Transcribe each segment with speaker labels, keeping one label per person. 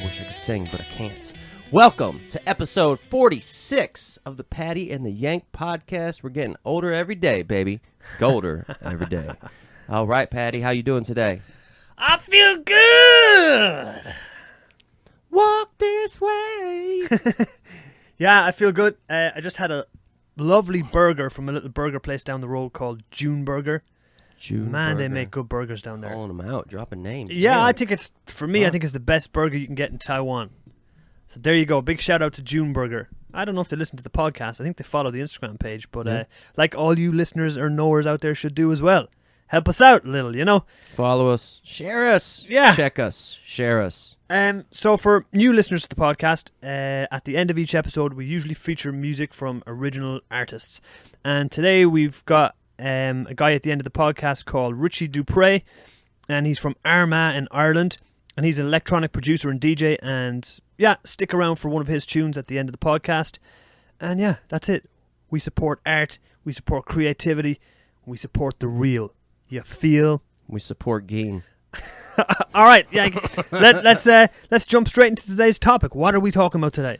Speaker 1: Wish I could sing, but I can't. Welcome to episode 46 of the Paddy and the Yank podcast. We're getting older every day, baby. Golder every day. All right, Paddy, how you doing today?
Speaker 2: I feel good.
Speaker 1: Walk this way.
Speaker 2: Yeah, I feel good. I just had a lovely burger from a little burger place down the road called June Burger. Man, they make good burgers down there.
Speaker 1: Calling them out, dropping names.
Speaker 2: Yeah,
Speaker 1: Man.
Speaker 2: I think it's, for me, I think it's the best burger you can get in Taiwan. So there you go. Big shout out to June Burger. I don't know if they listen to the podcast. I think they follow the Instagram page. But like all you listeners or knowers out there should do as well. Help us out a little, you know.
Speaker 1: Follow us. Share us.
Speaker 2: Yeah.
Speaker 1: Check us. Share us.
Speaker 2: So for new listeners to the podcast, at the end of each episode, we usually feature music from original artists. And today we've got a guy at the end of the podcast called Richie Duprey, and he's from Armagh in Ireland, and he's an electronic producer and DJ, and yeah, stick around for one of his tunes at the end of the podcast. And yeah, that's it. We support art, we support creativity, we support the real. You feel?
Speaker 1: We support Geen.
Speaker 2: All right, yeah. Let's jump straight into today's topic. What are we talking about today?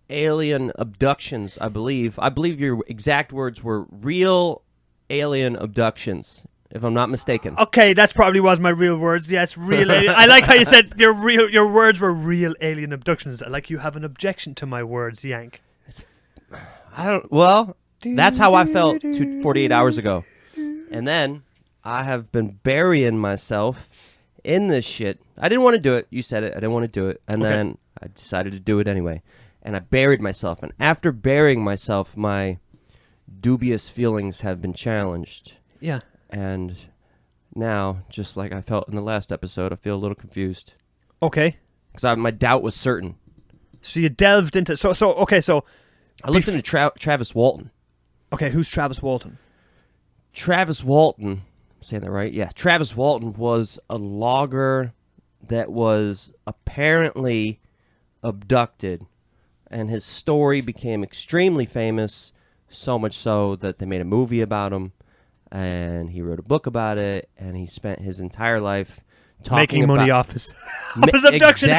Speaker 1: Alien abductions, I believe. I believe your exact words were real alien abductions, if I'm not mistaken.
Speaker 2: Okay, that's probably was my real words. Yes, real alien. I like how you said your words were real alien abductions. I like you have an objection to my words, Yank.
Speaker 1: That's how I felt 48 hours ago. And then I have been burying myself in this shit. I didn't want to do it. You said it. I didn't want to do it. And then I decided to do it anyway. And I buried myself. And after burying myself, my dubious feelings have been challenged.
Speaker 2: Yeah.
Speaker 1: And now, just like I felt in the last episode, I feel a little confused.
Speaker 2: Okay.
Speaker 1: Because my doubt was certain.
Speaker 2: So you delved into... So
Speaker 1: I looked into Travis Walton.
Speaker 2: Okay, who's Travis Walton?
Speaker 1: Travis Walton... I'm saying that right? Yeah. Travis Walton was a logger that was apparently abducted. And his story became extremely famous. So much so that they made a movie about him, and he wrote a book about it, and he spent his entire life
Speaker 2: making money off his abduction.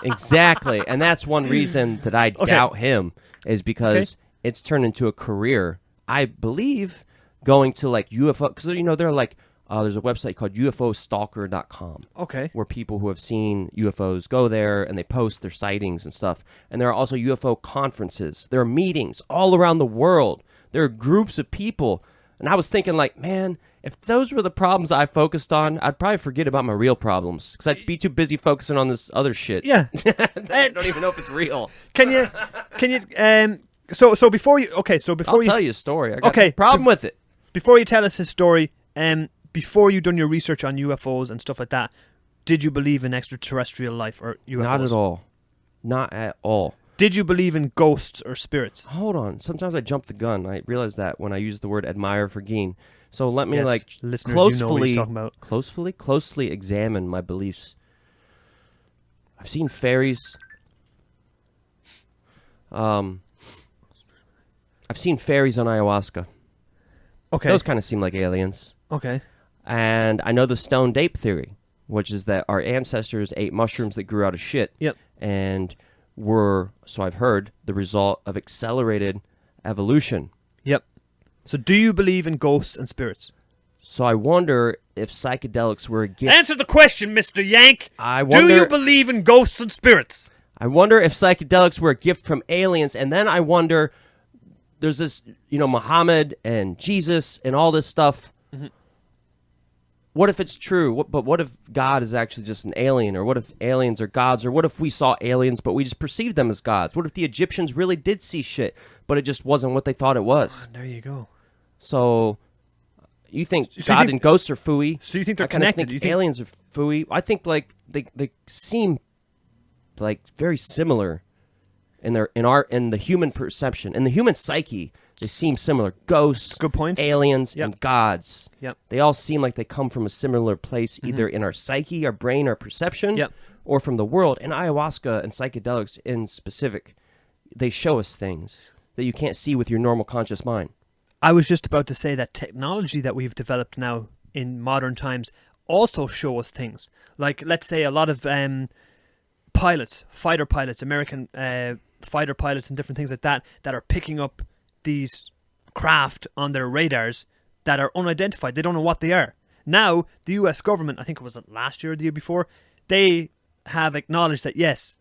Speaker 1: Exactly. And that's one reason that I doubt him, is because it's turned into a career. I believe going to like UFO, because they're like, there's a website called UFOstalker.com.
Speaker 2: Okay.
Speaker 1: Where people who have seen UFOs go there and they post their sightings and stuff. And there are also UFO conferences. There are meetings all around the world. There are groups of people. And I was thinking like, man, if those were the problems I focused on, I'd probably forget about my real problems. Because I'd be too busy focusing on this other shit.
Speaker 2: Yeah.
Speaker 1: I don't even know if it's real.
Speaker 2: Can you, so before you,
Speaker 1: I'll tell you a story. I got no problem with it.
Speaker 2: Before you tell us his story, before you done your research on UFOs and stuff like that, did you believe in extraterrestrial life or UFOs?
Speaker 1: Not at all. Not at all.
Speaker 2: Did you believe in ghosts or spirits?
Speaker 1: Hold on. Sometimes I jump the gun. I realize that when I use the word admire for Geen. So let me closely examine my beliefs. I've seen fairies. I've seen fairies on ayahuasca.
Speaker 2: Okay.
Speaker 1: Those kind of seem like aliens.
Speaker 2: Okay.
Speaker 1: And I know the stoned ape theory, which is that our ancestors ate mushrooms that grew out of shit.
Speaker 2: Yep.
Speaker 1: And were, so I've heard, the result of accelerated evolution.
Speaker 2: Yep. So do you believe in ghosts and spirits?
Speaker 1: So I wonder if psychedelics were a gift.
Speaker 2: Answer the question, Mr. Yank.
Speaker 1: Do
Speaker 2: you believe in ghosts and spirits?
Speaker 1: I wonder if psychedelics were a gift from aliens, and then I wonder, there's this, Muhammad and Jesus and all this stuff. Mm-hmm. What if it's true? But what if God is actually just an alien? Or what if aliens are gods? Or what if we saw aliens, but we just perceived them as gods? What if the Egyptians really did see shit, but it just wasn't what they thought it was?
Speaker 2: There you go.
Speaker 1: So, you think God and ghosts are phooey?
Speaker 2: So you think they're
Speaker 1: connected?
Speaker 2: You
Speaker 1: think aliens are phooey? I think like they seem like very similar in the human perception, in the human psyche. They seem similar. Ghosts,
Speaker 2: good point.
Speaker 1: Aliens, and gods.
Speaker 2: Yep.
Speaker 1: They all seem like they come from a similar place, either in our psyche, our brain, our perception, or from the world. And ayahuasca and psychedelics in specific, they show us things that you can't see with your normal conscious mind.
Speaker 2: I was just about to say that technology that we've developed now in modern times also show us things. Like, let's say a lot of pilots, fighter pilots, American fighter pilots and different things like that are picking up these craft on their radars that are unidentified. They don't know what they are. Now, the US government, I think it was last year or the year before, they have acknowledged that, yes,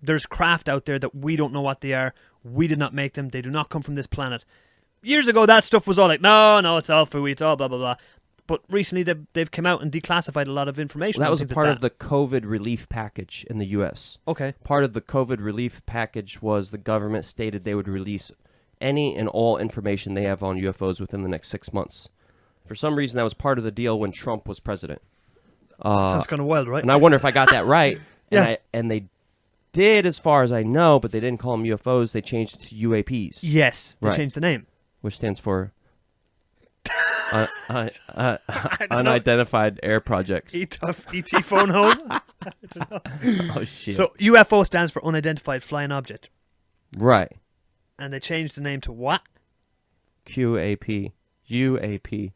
Speaker 2: there's craft out there that we don't know what they are. We did not make them. They do not come from this planet. Years ago, that stuff was all like, no, it's all fooey, it's all blah, blah, blah. But recently, they've come out and declassified a lot of information.
Speaker 1: Well, that was a part of the COVID relief package in the U.S.
Speaker 2: Okay.
Speaker 1: Part of the COVID relief package was the government stated they would release any and all information they have on UFOs within the next 6 months. For some reason, that was part of the deal when Trump was president.
Speaker 2: Sounds kind of wild, right?
Speaker 1: And I wonder if I got that right.
Speaker 2: Yeah.
Speaker 1: And they did, as far as I know, but they didn't call them UFOs. They changed it to UAPs.
Speaker 2: Yes, they changed the name.
Speaker 1: Which stands for Unidentified Air Projects.
Speaker 2: ET phone home? I don't know.
Speaker 1: Oh, shit.
Speaker 2: So UFO stands for Unidentified Flying Object.
Speaker 1: Right.
Speaker 2: And they changed the name to what?
Speaker 1: QAP. UAP.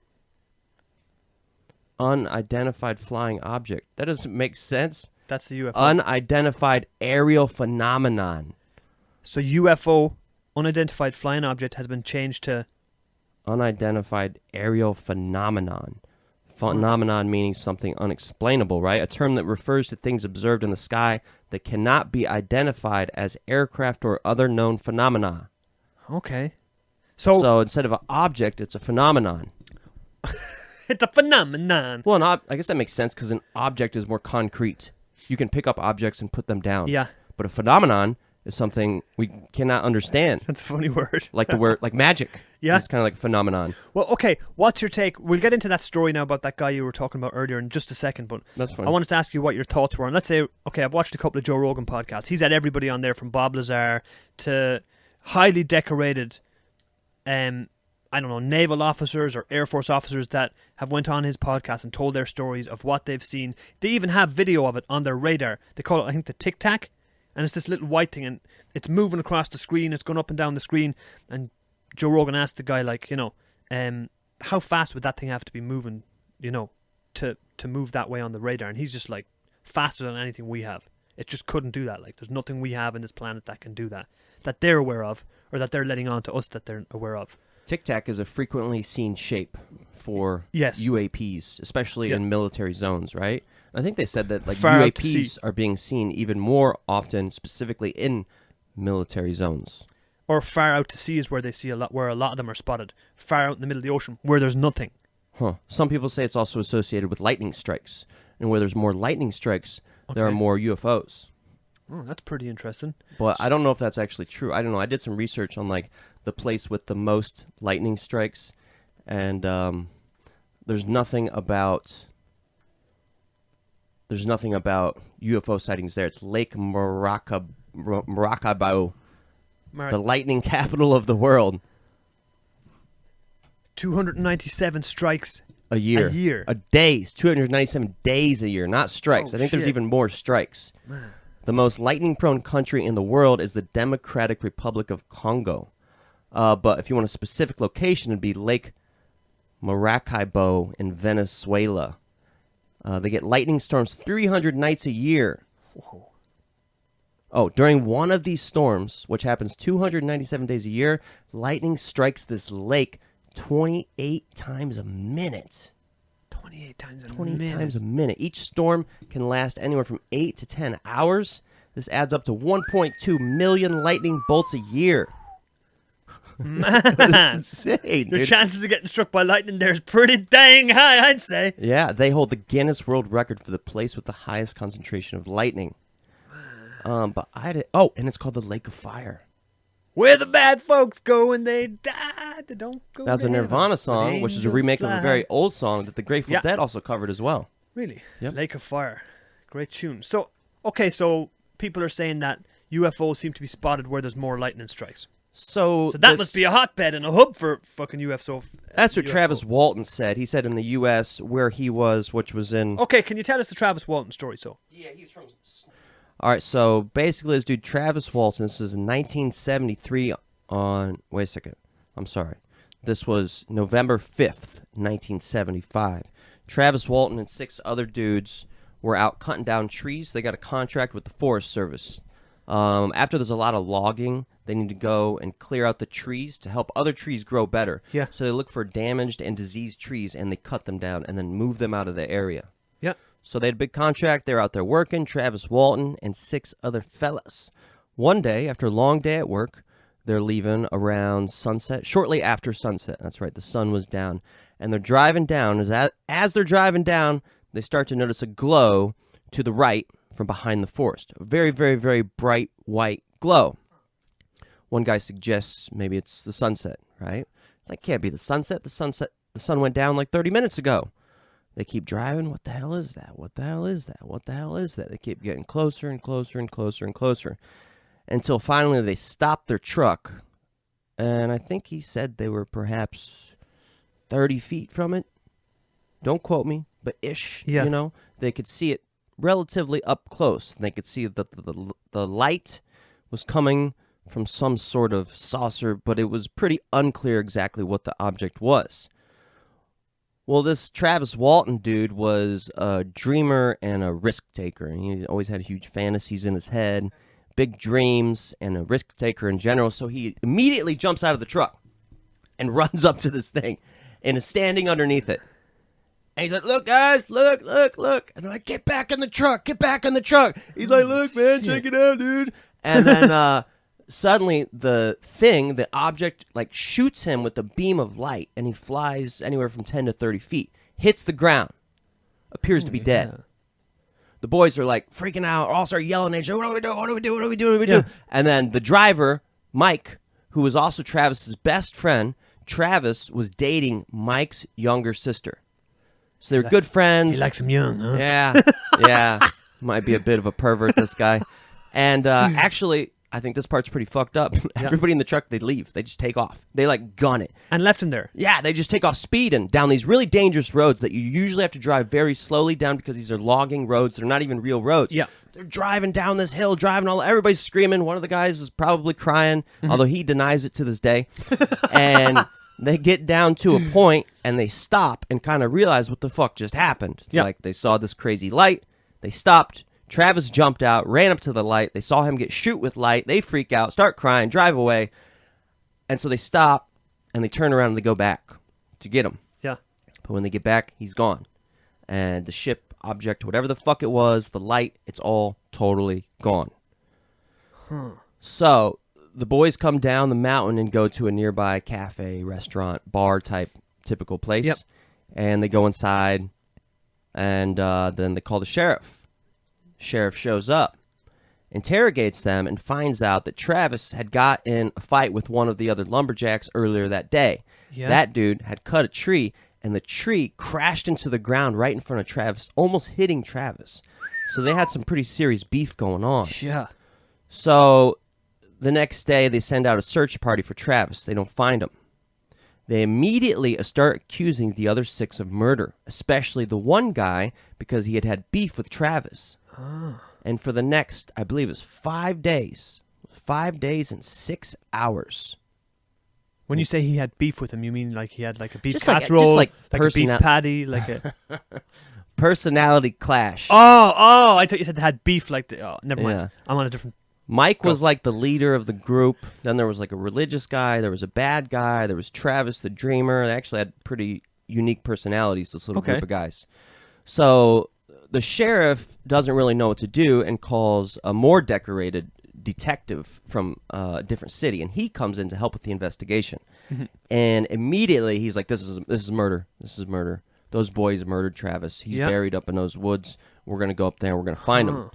Speaker 1: Unidentified Flying Object. That doesn't make sense.
Speaker 2: That's the UFO.
Speaker 1: Unidentified Aerial Phenomenon.
Speaker 2: So UFO, Unidentified Flying Object, has been changed to...
Speaker 1: Unidentified Aerial Phenomenon. Phenomenon meaning something unexplainable, right? A term that refers to things observed in the sky that cannot be identified as aircraft or other known phenomena.
Speaker 2: Okay.
Speaker 1: So instead of an object, it's a phenomenon.
Speaker 2: It's a phenomenon.
Speaker 1: Well, I guess that makes sense because an object is more concrete. You can pick up objects and put them down.
Speaker 2: Yeah.
Speaker 1: But a phenomenon is something we cannot understand.
Speaker 2: That's a funny word.
Speaker 1: Like the word, like magic.
Speaker 2: Yeah.
Speaker 1: It's kind of like a phenomenon.
Speaker 2: Well, okay. What's your take? We'll get into that story now about that guy you were talking about earlier in just a second, but
Speaker 1: that's fine.
Speaker 2: I wanted to ask you what your thoughts were. And let's say, okay, I've watched a couple of Joe Rogan podcasts. He's had everybody on there from Bob Lazar to highly decorated, I don't know, naval officers or Air Force officers that have went on his podcast and told their stories of what they've seen. They even have video of it on their radar. They call it, I think, the Tic Tac. And it's this little white thing, and it's moving across the screen. It's going up and down the screen. And Joe Rogan asked the guy, like, how fast would that thing have to be moving, to move that way on the radar? And he's just like, faster than anything we have. It just couldn't do that. Like, there's nothing we have in this planet that can do that they're aware of, or that they're letting on to us that they're aware of.
Speaker 1: Tic Tac is a frequently seen shape for
Speaker 2: Yes.
Speaker 1: UAPs, especially in military zones, right? I think they said that like
Speaker 2: Far out to
Speaker 1: UAPs
Speaker 2: sea.
Speaker 1: are being seen even more often, specifically in military zones.
Speaker 2: Or far out to sea is where they see where a lot of them are spotted. Far out in the middle of the ocean, where there's nothing.
Speaker 1: Huh. Some people say it's also associated with lightning strikes, and where there's more lightning strikes, there are more UFOs.
Speaker 2: Oh, that's pretty interesting.
Speaker 1: But I don't know if that's actually true. I don't know. I did some research on like the place with the most lightning strikes, and there's nothing about UFO sightings there. It's Lake Maracaibo, the lightning capital of the world.
Speaker 2: 297 strikes
Speaker 1: a year. A day. 297 days a year, not strikes. I think there's even more strikes.
Speaker 2: Man.
Speaker 1: The most lightning-prone country in the world is the Democratic Republic of Congo. But if you want a specific location, it'd be Lake Maracaibo in Venezuela. They get lightning storms 300 nights a year.
Speaker 2: Whoa.
Speaker 1: Oh, during one of these storms, which happens 297 days a year, lightning strikes this lake 28 times a minute.
Speaker 2: 28 times a
Speaker 1: 28
Speaker 2: minute.
Speaker 1: times a minute. Each storm can last anywhere from 8 to 10 hours. This adds up to 1.2 million lightning bolts a year.
Speaker 2: Man,
Speaker 1: That's insane,
Speaker 2: your
Speaker 1: dude.
Speaker 2: chances of getting struck by lightning there is pretty dang high, I'd say.
Speaker 1: Yeah, they hold the Guinness World Record for the place with the highest concentration of lightning. And it's called the Lake of Fire.
Speaker 2: Where the bad folks go when they die, they don't go.
Speaker 1: That was a Nirvana song, which is a remake of a very old song that the Grateful Dead also covered as well.
Speaker 2: Really?
Speaker 1: Yep.
Speaker 2: Lake of Fire. Great tune. So people are saying that UFOs seem to be spotted where there's more lightning strikes.
Speaker 1: So
Speaker 2: that must be a hotbed and a hub for fucking UFO.
Speaker 1: That's what Travis Walton said. He said in the U.S. where he was, which was in...
Speaker 2: Okay, can you tell us the Travis Walton story, so?
Speaker 1: Yeah, he's from... All right, so basically this dude, Travis Walton, this was in 1973 on... Wait a second. I'm sorry. This was November 5th, 1975. Travis Walton and 6 other dudes were out cutting down trees. They got a contract with the Forest Service. After there's a lot of logging, they need to go and clear out the trees to help other trees grow better.
Speaker 2: Yeah.
Speaker 1: So they look for damaged and diseased trees, and they cut them down and then move them out of the area.
Speaker 2: Yeah.
Speaker 1: So they had a big contract. They were out there working, Travis Walton and 6 other fellas. One day, after a long day at work, they're leaving around sunset, shortly after sunset. That's right, the sun was down. And they're driving down. As they're driving down, they start to notice a glow to the right from behind the forest. A very, very, very bright white glow. One guy suggests maybe it's the sunset, right? It's like, can't be the sunset. The sun went down like 30 minutes ago. They keep driving. What the hell is that? What the hell is that? What the hell is that? They keep getting closer and closer and closer and closer until finally they stop their truck. And I think he said they were perhaps 30 feet from it. Don't quote me, but ish,
Speaker 2: Yeah.
Speaker 1: you know. They could see it relatively up close. And they could see that the light was coming from some sort of saucer, but it was pretty unclear exactly what the object was. Well, this Travis Walton dude was a dreamer and a risk taker. He always had huge fantasies in his head, big dreams, and a risk taker in general. So he immediately jumps out of the truck and runs up to this thing and is standing underneath it. And he's like, look, guys, look. And they're like, get back in the truck, get back in the truck. He's like, look, man, check it out, dude. And then suddenly the object, like shoots him with a beam of light, and he flies anywhere from 10 to 30 feet, hits the ground, appears to be dead. The boys are like freaking out, all start yelling at each other, what do we do, what do we do, what do we do, what do we do? And then the driver, Mike, who was also Travis's best friend, Travis was dating Mike's younger sister. So they were good friends.
Speaker 2: He likes him young, huh?
Speaker 1: Yeah. Might be a bit of a pervert, this guy. And actually, I think this part's pretty fucked up. Everybody in the truck, they leave. They just take off. They, like, gun it.
Speaker 2: And left him there.
Speaker 1: Yeah, they just take off speeding down these really dangerous roads that you usually have to drive very slowly down because these are logging roads. They're not even real roads.
Speaker 2: Yeah.
Speaker 1: They're driving down this hill, everybody's screaming. One of the guys was probably crying, although he denies it to this day. And they get down to a point, and they stop and kind of realize what the fuck just happened.
Speaker 2: Yeah.
Speaker 1: Like, they saw this crazy light. They stopped. Travis jumped out, ran up to the light. They saw him get shoot with light. They freak out, start crying, drive away. And so they stop, and they turn around, and they go back to get him.
Speaker 2: Yeah.
Speaker 1: But when they get back, he's gone. And the ship, object, whatever the fuck it was, the light, it's all totally gone. So the boys come down the mountain and go to a nearby cafe, restaurant, bar type typical place.
Speaker 2: Yep.
Speaker 1: And they go inside, and then they call the sheriff. Sheriff shows up, interrogates them, and finds out that Travis had got in a fight with one of the other lumberjacks earlier that day.
Speaker 2: Yeah.
Speaker 1: That dude had cut a tree, and the tree crashed into the ground right in front of Travis, almost hitting Travis. So they had some pretty serious beef going on.
Speaker 2: Yeah.
Speaker 1: So the next day, they send out a search party for Travis. They don't find him. They immediately start accusing the other 6 of murder, especially the one guy, because he had beef with Travis. And for the next, I believe it was 5 days. 5 days and 6 hours.
Speaker 2: When you say he had beef with him, you mean like he had like a beef
Speaker 1: Just
Speaker 2: casserole,
Speaker 1: like
Speaker 2: a beef patty, like a...
Speaker 1: Personality clash.
Speaker 2: Oh, I thought you said they had beef like the... Oh, never mind.
Speaker 1: Yeah.
Speaker 2: I'm on a different...
Speaker 1: Mike was like the leader of the group. Then there was like a religious guy. There was a bad guy. There was Travis the dreamer. They actually had pretty unique personalities, this little group of guys. So the sheriff doesn't really know what to do and calls a more decorated detective from a different city, and he comes in to help with the investigation. And immediately he's like, this is murder. This is murder. Those boys murdered Travis. He's buried up in those woods. We're going to go up there and we're going to find him.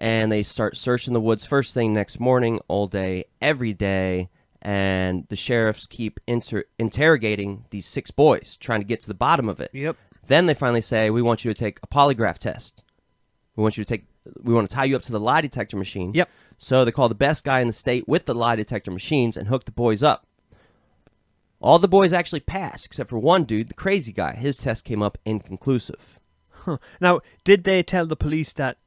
Speaker 1: And they start searching the woods first thing next morning, all day, every day. And the sheriffs keep interrogating these 6 boys, trying to get to the bottom of it.
Speaker 2: Yep.
Speaker 1: Then they finally say, we want you to take a polygraph test. We want to tie you up to the lie detector machine.
Speaker 2: Yep.
Speaker 1: So they call the best guy in the state with the lie detector machines and hook the boys up. All the boys actually passed, except for one dude, the crazy guy. His test came up inconclusive.
Speaker 2: Now, did they tell the police that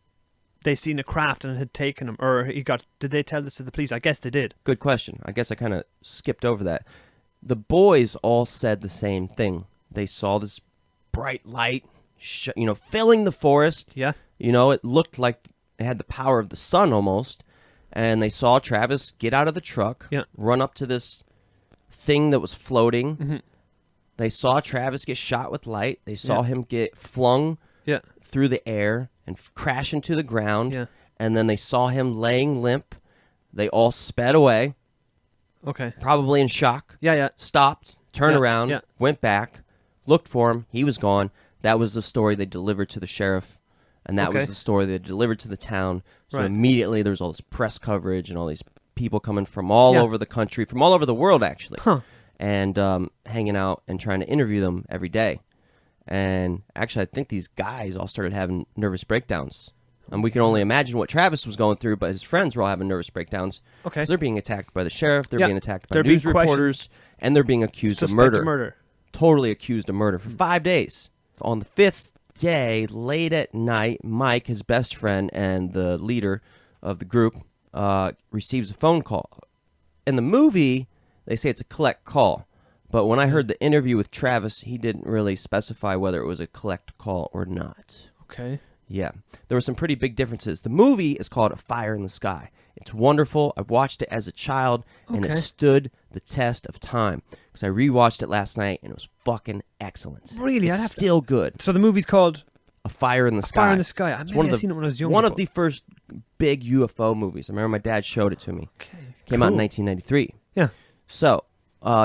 Speaker 2: they seen a craft and it had taken him, or did they tell this to the police? I guess they did.
Speaker 1: Good question. I guess I kind of skipped over that. The boys all said the same thing. They saw this bright light filling the forest.
Speaker 2: Yeah.
Speaker 1: It looked like it had the power of the sun almost. And they saw Travis get out of the truck, run up to this thing that was floating.
Speaker 2: Mm-hmm.
Speaker 1: They saw Travis get shot with light. They saw him get flung through the air and crash into the ground.
Speaker 2: Yeah.
Speaker 1: And then they saw him laying limp. They all sped away.
Speaker 2: Okay.
Speaker 1: Probably in shock.
Speaker 2: Yeah.
Speaker 1: Stopped, turned around,
Speaker 2: yeah.
Speaker 1: went back, looked for him. He was gone. That was the story they delivered to the sheriff. And that was the story they delivered to the town. So immediately there was all this press coverage and all these people coming from all over the country, from all over the world, actually. And hanging out and trying to interview them every day. And actually, I think these guys all started having nervous breakdowns. And we can only imagine what Travis was going through, but his friends were all having nervous breakdowns.
Speaker 2: Okay.
Speaker 1: So they're being attacked by the sheriff, they're being attacked by news reporters, and they're being accused of murder. Totally accused of murder for 5 days. On the 5th day, late at night, Mike, his best friend and the leader of the group, receives a phone call. In the movie, they say it's a collect call. But when I heard the interview with Travis, he didn't really specify whether it was a collect call or not.
Speaker 2: Okay.
Speaker 1: Yeah. There were some pretty big differences. The movie is called A Fire in the Sky. It's wonderful. I watched it as a child, and it stood the test of time. Because I rewatched it last night, and it was fucking excellent.
Speaker 2: Really?
Speaker 1: It's still good.
Speaker 2: So the movie's called
Speaker 1: A Fire in the Sky.
Speaker 2: Fire in the Sky. I may have seen it when I was younger.
Speaker 1: One of the first big UFO movies. I remember my dad showed it to me.
Speaker 2: Okay.
Speaker 1: Came out in 1993.
Speaker 2: Yeah.
Speaker 1: So,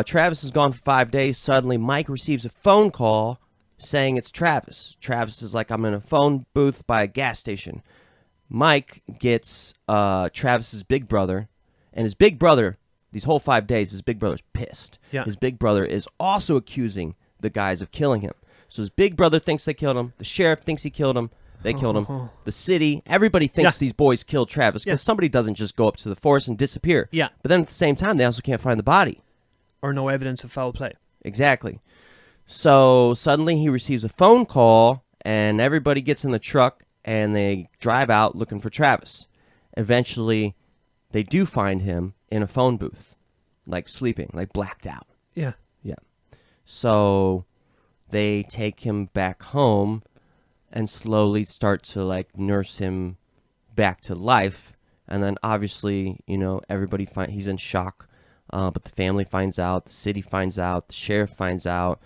Speaker 1: Travis is gone for 5 days. Suddenly, Mike receives a phone call saying it's Travis. Travis is like, I'm in a phone booth by a gas station. Mike gets Travis's big brother, and his big brother, these whole 5 days, his big brother's pissed.
Speaker 2: Yeah.
Speaker 1: His big brother is also accusing the guys of killing him. So his big brother thinks they killed him. The sheriff thinks he killed him. They killed him. The city, everybody thinks these boys killed Travis because somebody doesn't just go up to the forest and disappear.
Speaker 2: Yeah.
Speaker 1: But then at the same time, they also can't find the body.
Speaker 2: Or no evidence of foul play.
Speaker 1: Exactly. So suddenly he receives a phone call, and everybody gets in the truck, and they drive out looking for Travis. Eventually, they do find him in a phone booth, like sleeping, like blacked out.
Speaker 2: Yeah.
Speaker 1: Yeah. So they take him back home and slowly start to like nurse him back to life. And then obviously, everybody he's in shock. But the family finds out, the city finds out, the sheriff finds out.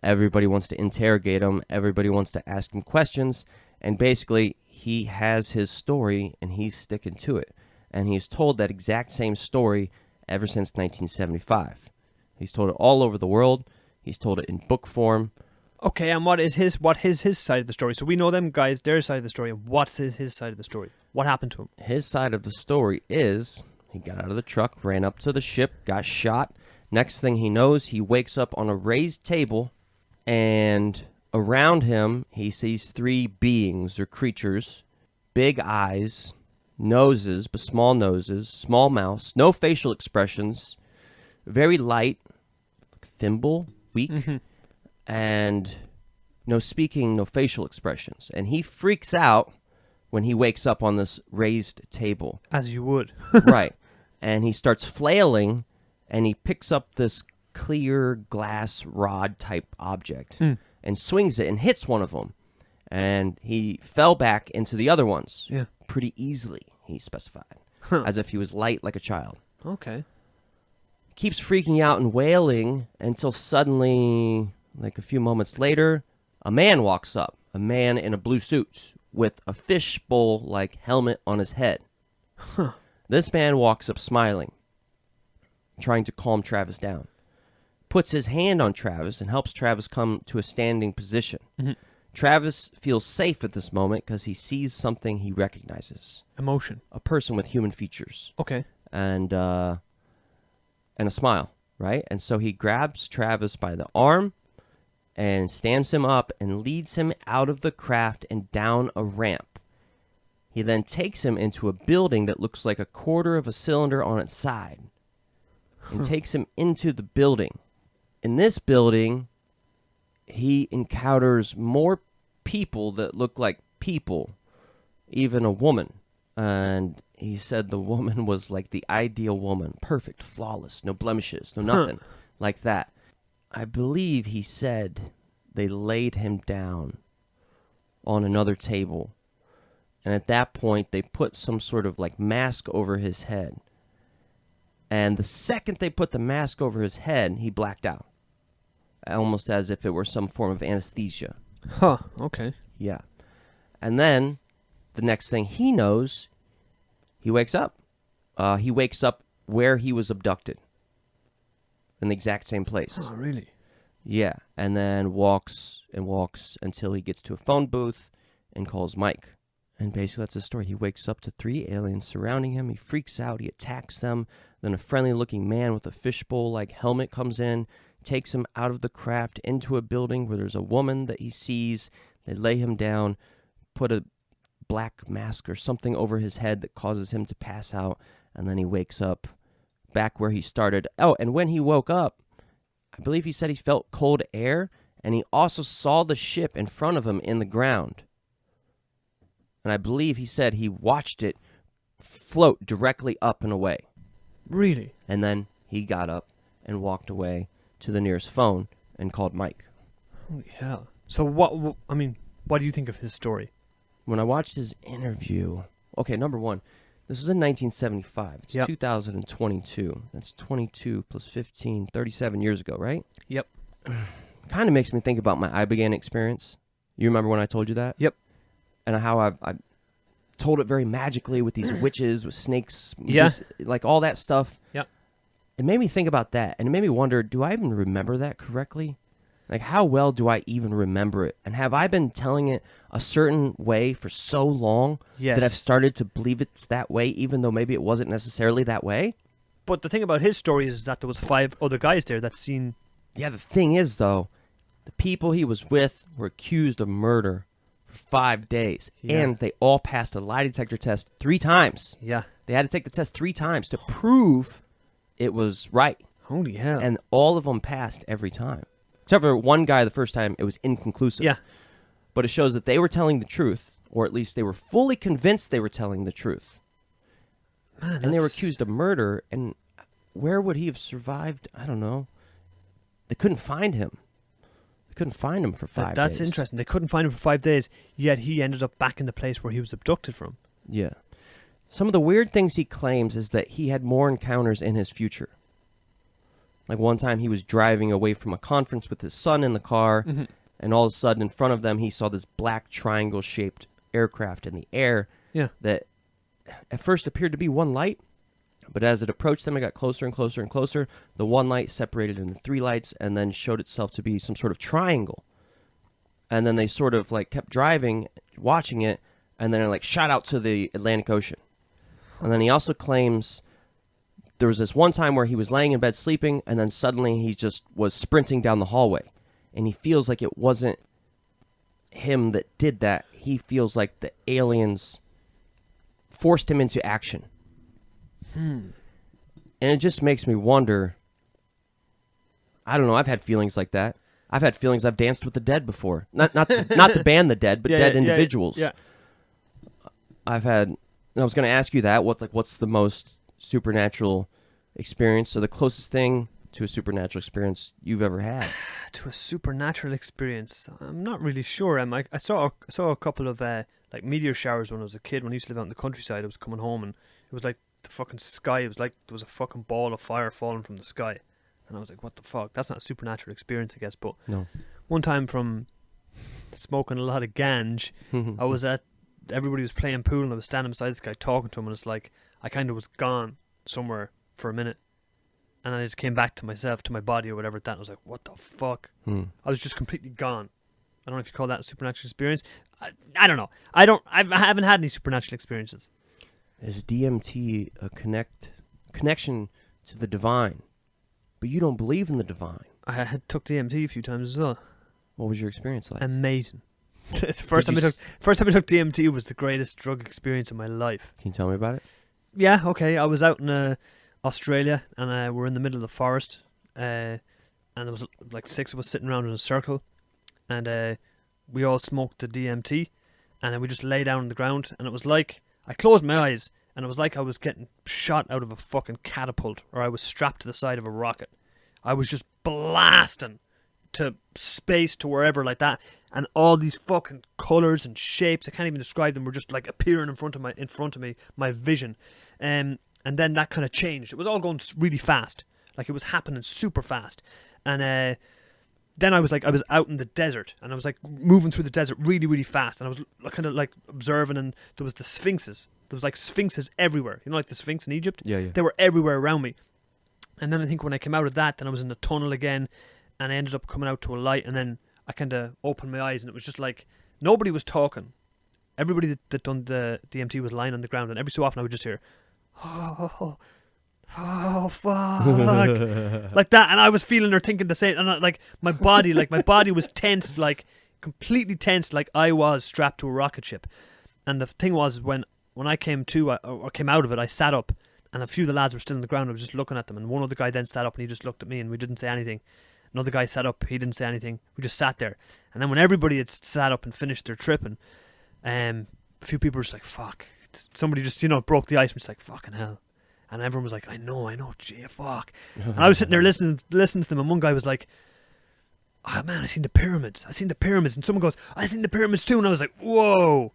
Speaker 1: Everybody wants to interrogate him. Everybody wants to ask him questions. And basically, he has his story, and he's sticking to it. And he's told that exact same story ever since 1975. He's told it all over the world. He's told it in book form.
Speaker 2: Okay, and what is his side of the story? So we know them guys, their side of the story. What is his side of the story? What happened to him?
Speaker 1: His side of the story is he got out of the truck, ran up to the ship, got shot. Next thing he knows, he wakes up on a raised table, and around him, he sees three beings or creatures, big eyes, noses, but small noses, small mouths, no facial expressions, very light, thimble, weak, and no speaking, no facial expressions. And he freaks out when he wakes up on this raised table.
Speaker 2: As you would.
Speaker 1: Right. And he starts flailing, and he picks up this clear glass rod type object and swings it and hits one of them. And he fell back into the other ones pretty easily, he specified, as if he was light like a child.
Speaker 2: Okay.
Speaker 1: Keeps freaking out and wailing until suddenly, like a few moments later, a man walks up, a man in a blue suit with a fishbowl-like helmet on his head. This man walks up smiling, trying to calm Travis down. Puts his hand on Travis and helps Travis come to a standing position. Travis feels safe at this moment because he sees something he recognizes.
Speaker 2: Emotion.
Speaker 1: A person with human features.
Speaker 2: Okay.
Speaker 1: And a smile, right? And so he grabs Travis by the arm and stands him up and leads him out of the craft and down a ramp. He then takes him into a building that looks like a quarter of a cylinder on its side and takes him into the building. In this building, he encounters more people that look like people, even a woman. And he said the woman was like the ideal woman, perfect, flawless, no blemishes, no nothing like that. I believe he said they laid him down on another table. And at that point, they put some sort of like mask over his head. And the second they put the mask over his head, he blacked out. Almost as if it were some form of anesthesia.
Speaker 2: Huh, okay.
Speaker 1: Yeah. And then, the next thing he knows, he wakes up. He wakes up where he was abducted. In the exact same place.
Speaker 2: Oh, really?
Speaker 1: Yeah. And then walks and walks until he gets to a phone booth and calls Mike. And basically that's the story. He wakes up to 3 aliens surrounding him. He freaks out. He attacks them. Then a friendly-looking man with a fishbowl-like helmet comes in, takes him out of the craft into a building where there's a woman that he sees. They lay him down, put a black mask or something over his head that causes him to pass out, and then he wakes up back where he started. Oh, and when he woke up, I believe he said he felt cold air, and he also saw the ship in front of him in the ground. And I believe he said he watched it float directly up and away.
Speaker 2: Really?
Speaker 1: And then he got up and walked away to the nearest phone and called Mike.
Speaker 2: Holy hell. So what do you think of his story?
Speaker 1: When I watched his interview, okay, number one, this was in 1975. It's 2022. That's 22 plus 15, 37 years ago, right?
Speaker 2: Yep.
Speaker 1: Kind of makes me think about my Ibogaine experience. You remember when I told you that?
Speaker 2: Yep.
Speaker 1: And how I told it very magically with these witches, with snakes,
Speaker 2: yeah,
Speaker 1: like all that stuff.
Speaker 2: Yeah.
Speaker 1: It made me think about that, and it made me wonder, do I even remember that correctly? Like, how well do I even remember it? And have I been telling it a certain way for so long that I've started to believe it's that way, even though maybe it wasn't necessarily that way?
Speaker 2: But the thing about his story is that there was 5 other guys there that seen...
Speaker 1: Yeah, the thing is, though, the people he was with were accused of murder for 5 days, and they all passed a lie detector test 3 times.
Speaker 2: Yeah.
Speaker 1: They had to take the test 3 times to prove it was right.
Speaker 2: Holy hell.
Speaker 1: And all of them passed every time. Except for one guy, the first time, it was inconclusive.
Speaker 2: Yeah.
Speaker 1: But it shows that they were telling the truth, or at least they were fully convinced they were telling the truth.
Speaker 2: Man,
Speaker 1: and they were accused of murder, and where would he have survived? I don't know. They couldn't find him. They couldn't find him for 5 days.
Speaker 2: That's interesting. They couldn't find him for 5 days, yet he ended up back in the place where he was abducted from.
Speaker 1: Yeah. Some of the weird things he claims is that he had more encounters in his future. Like one time he was driving away from a conference with his son in the car, and all of a sudden in front of them he saw this black triangle-shaped aircraft in the air that at first appeared to be one light, but as it approached them, it got closer and closer and closer. The one light separated into 3 lights and then showed itself to be some sort of triangle. And then they sort of like kept driving, watching it, and then it like shot out to the Atlantic Ocean. And then he also claims there was this one time where he was laying in bed sleeping, and then suddenly he just was sprinting down the hallway. And he feels like it wasn't him that did that. He feels like the aliens forced him into action. And it just makes me wonder. I don't know. I've had feelings like that. I've had feelings. I've danced with the dead before. Not the band The Dead, but dead individuals.
Speaker 2: Yeah.
Speaker 1: I've had. I was going to ask you that. What's the most supernatural experience, or the closest thing to a supernatural experience you've ever had?
Speaker 2: To a supernatural experience, I'm not really sure. I saw a couple of like meteor showers when I was a kid. When I used to live out in the countryside, I was coming home and it was like the fucking sky. It was like there was a fucking ball of fire falling from the sky, and I was like, "What the fuck?" That's not a supernatural experience, I guess. But
Speaker 1: no.
Speaker 2: One time from smoking a lot of ganj, I was at. Everybody was playing pool and I was standing beside this guy talking to him, and it's like I kind of was gone somewhere for a minute, and then I just came back to myself, to my body or whatever at that, and I was like, what the fuck? I was just completely gone. I don't know if you call that a supernatural experience. I don't know. I haven't had any supernatural experiences.
Speaker 1: Is DMT a connection to the divine? But you don't believe in the divine.
Speaker 2: I had took DMT a few times as well.
Speaker 1: What was your experience like?
Speaker 2: Amazing. The first time I took DMT was the greatest drug experience of my life.
Speaker 1: Can you tell me about it?
Speaker 2: Yeah, okay. I was out in Australia, and we're in the middle of the forest, and there was like 6 of us sitting around in a circle, and we all smoked the DMT, and then we just lay down on the ground, and it was like I closed my eyes, and it was like I was getting shot out of a fucking catapult, or I was strapped to the side of a rocket. I was just blasting to space to wherever like that, and all these fucking colors and shapes, I can't even describe them, were just like appearing in front of me, my vision. And then that kind of changed. It was all going really fast, like it was happening super fast. And then I was out in the desert, and I was like moving through the desert really, really fast, and I was kind of like observing, and there was the sphinxes. There was like sphinxes everywhere. You know, like the Sphinx in Egypt?
Speaker 1: Yeah.
Speaker 2: They were everywhere around me. And then I think when I came out of that, then I was in the tunnel again, and I ended up coming out to a light, and then I kind of opened my eyes, and it was just like nobody was talking. Everybody that done the DMT was lying on the ground, and every so often I would just hear, oh fuck, like that, and I was feeling or thinking the same, and like my body was tensed, like completely tensed, like I was strapped to a rocket ship. And the thing was, when I came to or came out of it, I sat up, and a few of the lads were still on the ground. I was just looking at them, and one other guy then sat up, and he just looked at me, and we didn't say anything. Another guy sat up, he didn't say anything. We just sat there, and then when everybody had sat up and finished their tripping, a few people were just like, "Fuck!" Somebody just broke the ice and was like, "Fucking hell." And everyone was like, I know, gee, fuck. And I was sitting there listening to them, and one guy was like, oh man, I seen the pyramids. And someone goes, I seen the pyramids too. And I was like, whoa.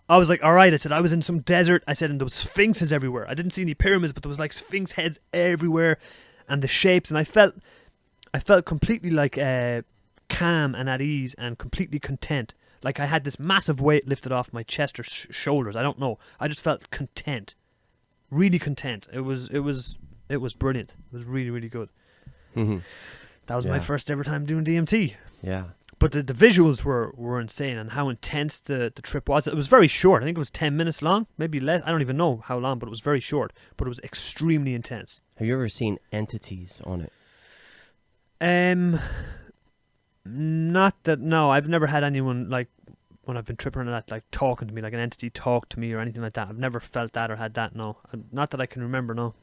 Speaker 2: I was like, all right. I said, I was in some desert. I said, and there was sphinxes everywhere. I didn't see any pyramids, but there was like sphinx heads everywhere, and the shapes. And I felt completely like calm and at ease and completely content. Like I had this massive weight lifted off my chest or shoulders. I don't know. I just felt content. Really content. It was brilliant. It was really, really good.
Speaker 1: Mm-hmm.
Speaker 2: That was my first ever time doing DMT.
Speaker 1: Yeah.
Speaker 2: But the visuals were insane, and how intense the trip was. It was very short. I think it was 10 minutes long, maybe less. I don't even know how long, but it was very short. But it was extremely intense.
Speaker 1: Have you ever seen entities on it?
Speaker 2: Not that. No, I've never had anyone like, when I've been tripping on that, like talking to me, like an entity talk to me or anything like that. I've never felt that or had that, no. Not that I can remember, no.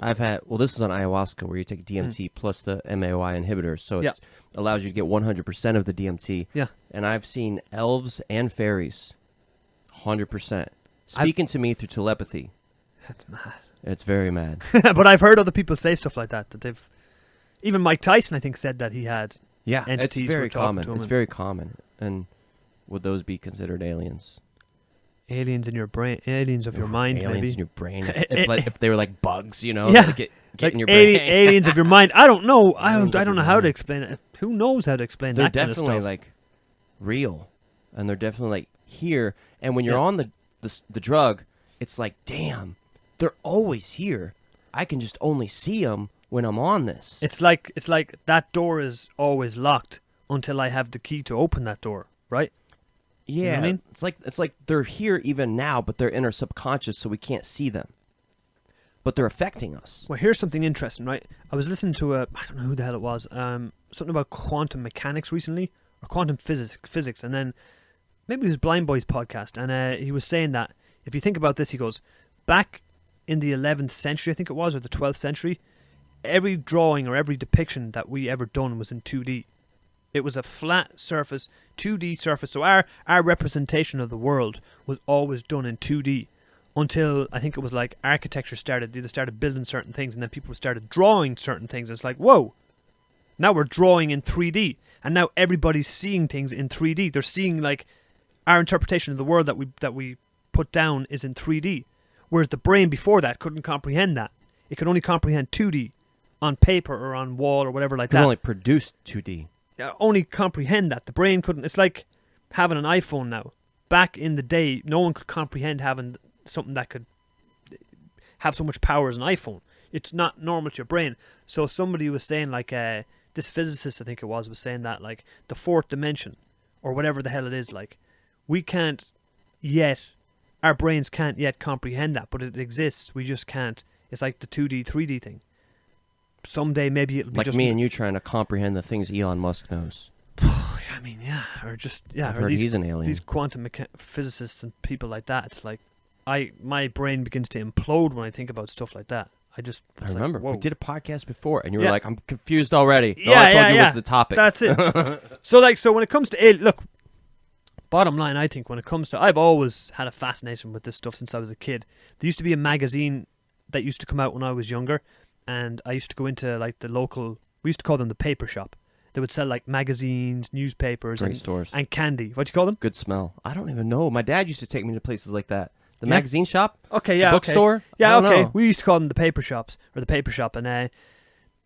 Speaker 1: I've had, this is on ayahuasca, where you take DMT plus the MAOI inhibitors, so it allows you to get 100% of the DMT.
Speaker 2: Yeah.
Speaker 1: And I've seen elves and fairies, 100%, speaking to me through telepathy.
Speaker 2: That's mad.
Speaker 1: It's very mad.
Speaker 2: But I've heard other people say stuff like that they've, even Mike Tyson, I think, said that he had entities.
Speaker 1: It's very common.
Speaker 2: To him.
Speaker 1: It's very common. And would those be considered aliens?
Speaker 2: Aliens in your brain, aliens of your mind,
Speaker 1: aliens
Speaker 2: maybe.
Speaker 1: In your brain. if they were like bugs,
Speaker 2: Yeah.
Speaker 1: that get
Speaker 2: like
Speaker 1: in your brain.
Speaker 2: Aliens of your mind. I don't know. I don't know how to explain it. Who knows how to explain
Speaker 1: They're
Speaker 2: that kind of stuff?
Speaker 1: They're definitely like real, and they're definitely like here. And when you're on the drug, it's like, damn, they're always here. I can just only see them when I'm on this.
Speaker 2: It's like that door is always locked until I have the key to open that door, right?
Speaker 1: Yeah,
Speaker 2: you know what I mean?
Speaker 1: It's like they're here even now, but they're in our subconscious, so we can't see them. But they're affecting us.
Speaker 2: Well, here's something interesting, right? I was listening to I don't know who the hell it was, something about quantum mechanics recently, or quantum physics, and then maybe it was Blind Boy's podcast, and he was saying that, if you think about this, he goes, back in the 11th century, I think it was, or the 12th century, every drawing or every depiction that we ever done was in 2D. It was a flat surface, 2D surface. So our representation of the world was always done in 2D until I think it was like architecture started. They started building certain things, and then people started drawing certain things. It's like, whoa, now we're drawing in 3D, and now everybody's seeing things in 3D. They're seeing like our interpretation of the world that we put down is in 3D, whereas the brain before that couldn't comprehend that. It could only comprehend 2D on paper or on wall or whatever like that.
Speaker 1: It only produced 2D.
Speaker 2: Only comprehend that. The brain couldn't. It's like having an iPhone now. Back in the day, no one could comprehend having something that could have so much power as an iPhone. It's not normal to your brain. So somebody was saying, like, this physicist, I think it was saying that, like, the fourth dimension, or whatever the hell it is, like, we can't yet, our brains can't yet comprehend that, but it exists. We just can't. It's like the 2D, 3D thing. Someday maybe it'll be
Speaker 1: like
Speaker 2: just
Speaker 1: me and you trying to comprehend the things Elon Musk knows.
Speaker 2: I mean, yeah, or just
Speaker 1: I've heard he's an alien.
Speaker 2: These quantum physicists and people like that. It's like my brain begins to implode when I think about stuff like that. I remember
Speaker 1: we did a podcast before, and you were like, "I'm confused already."
Speaker 2: Yeah,
Speaker 1: all I told you was the topic.
Speaker 2: That's it. So when it comes to look, bottom line, I think when it comes to, I've always had a fascination with this stuff since I was a kid. There used to be a magazine that used to come out when I was younger. And I used to go into like the local, we used to call them the paper shop. They would sell like magazines, newspapers,
Speaker 1: Great stores.
Speaker 2: and candy. What do you call them?
Speaker 1: Good smell. I don't even know. My dad used to take me to places like that. The
Speaker 2: Yeah.
Speaker 1: magazine shop?
Speaker 2: Okay, yeah,
Speaker 1: The bookstore?
Speaker 2: Yeah,
Speaker 1: I don't
Speaker 2: okay.
Speaker 1: know.
Speaker 2: We used to call them the paper shops or the paper shop, and they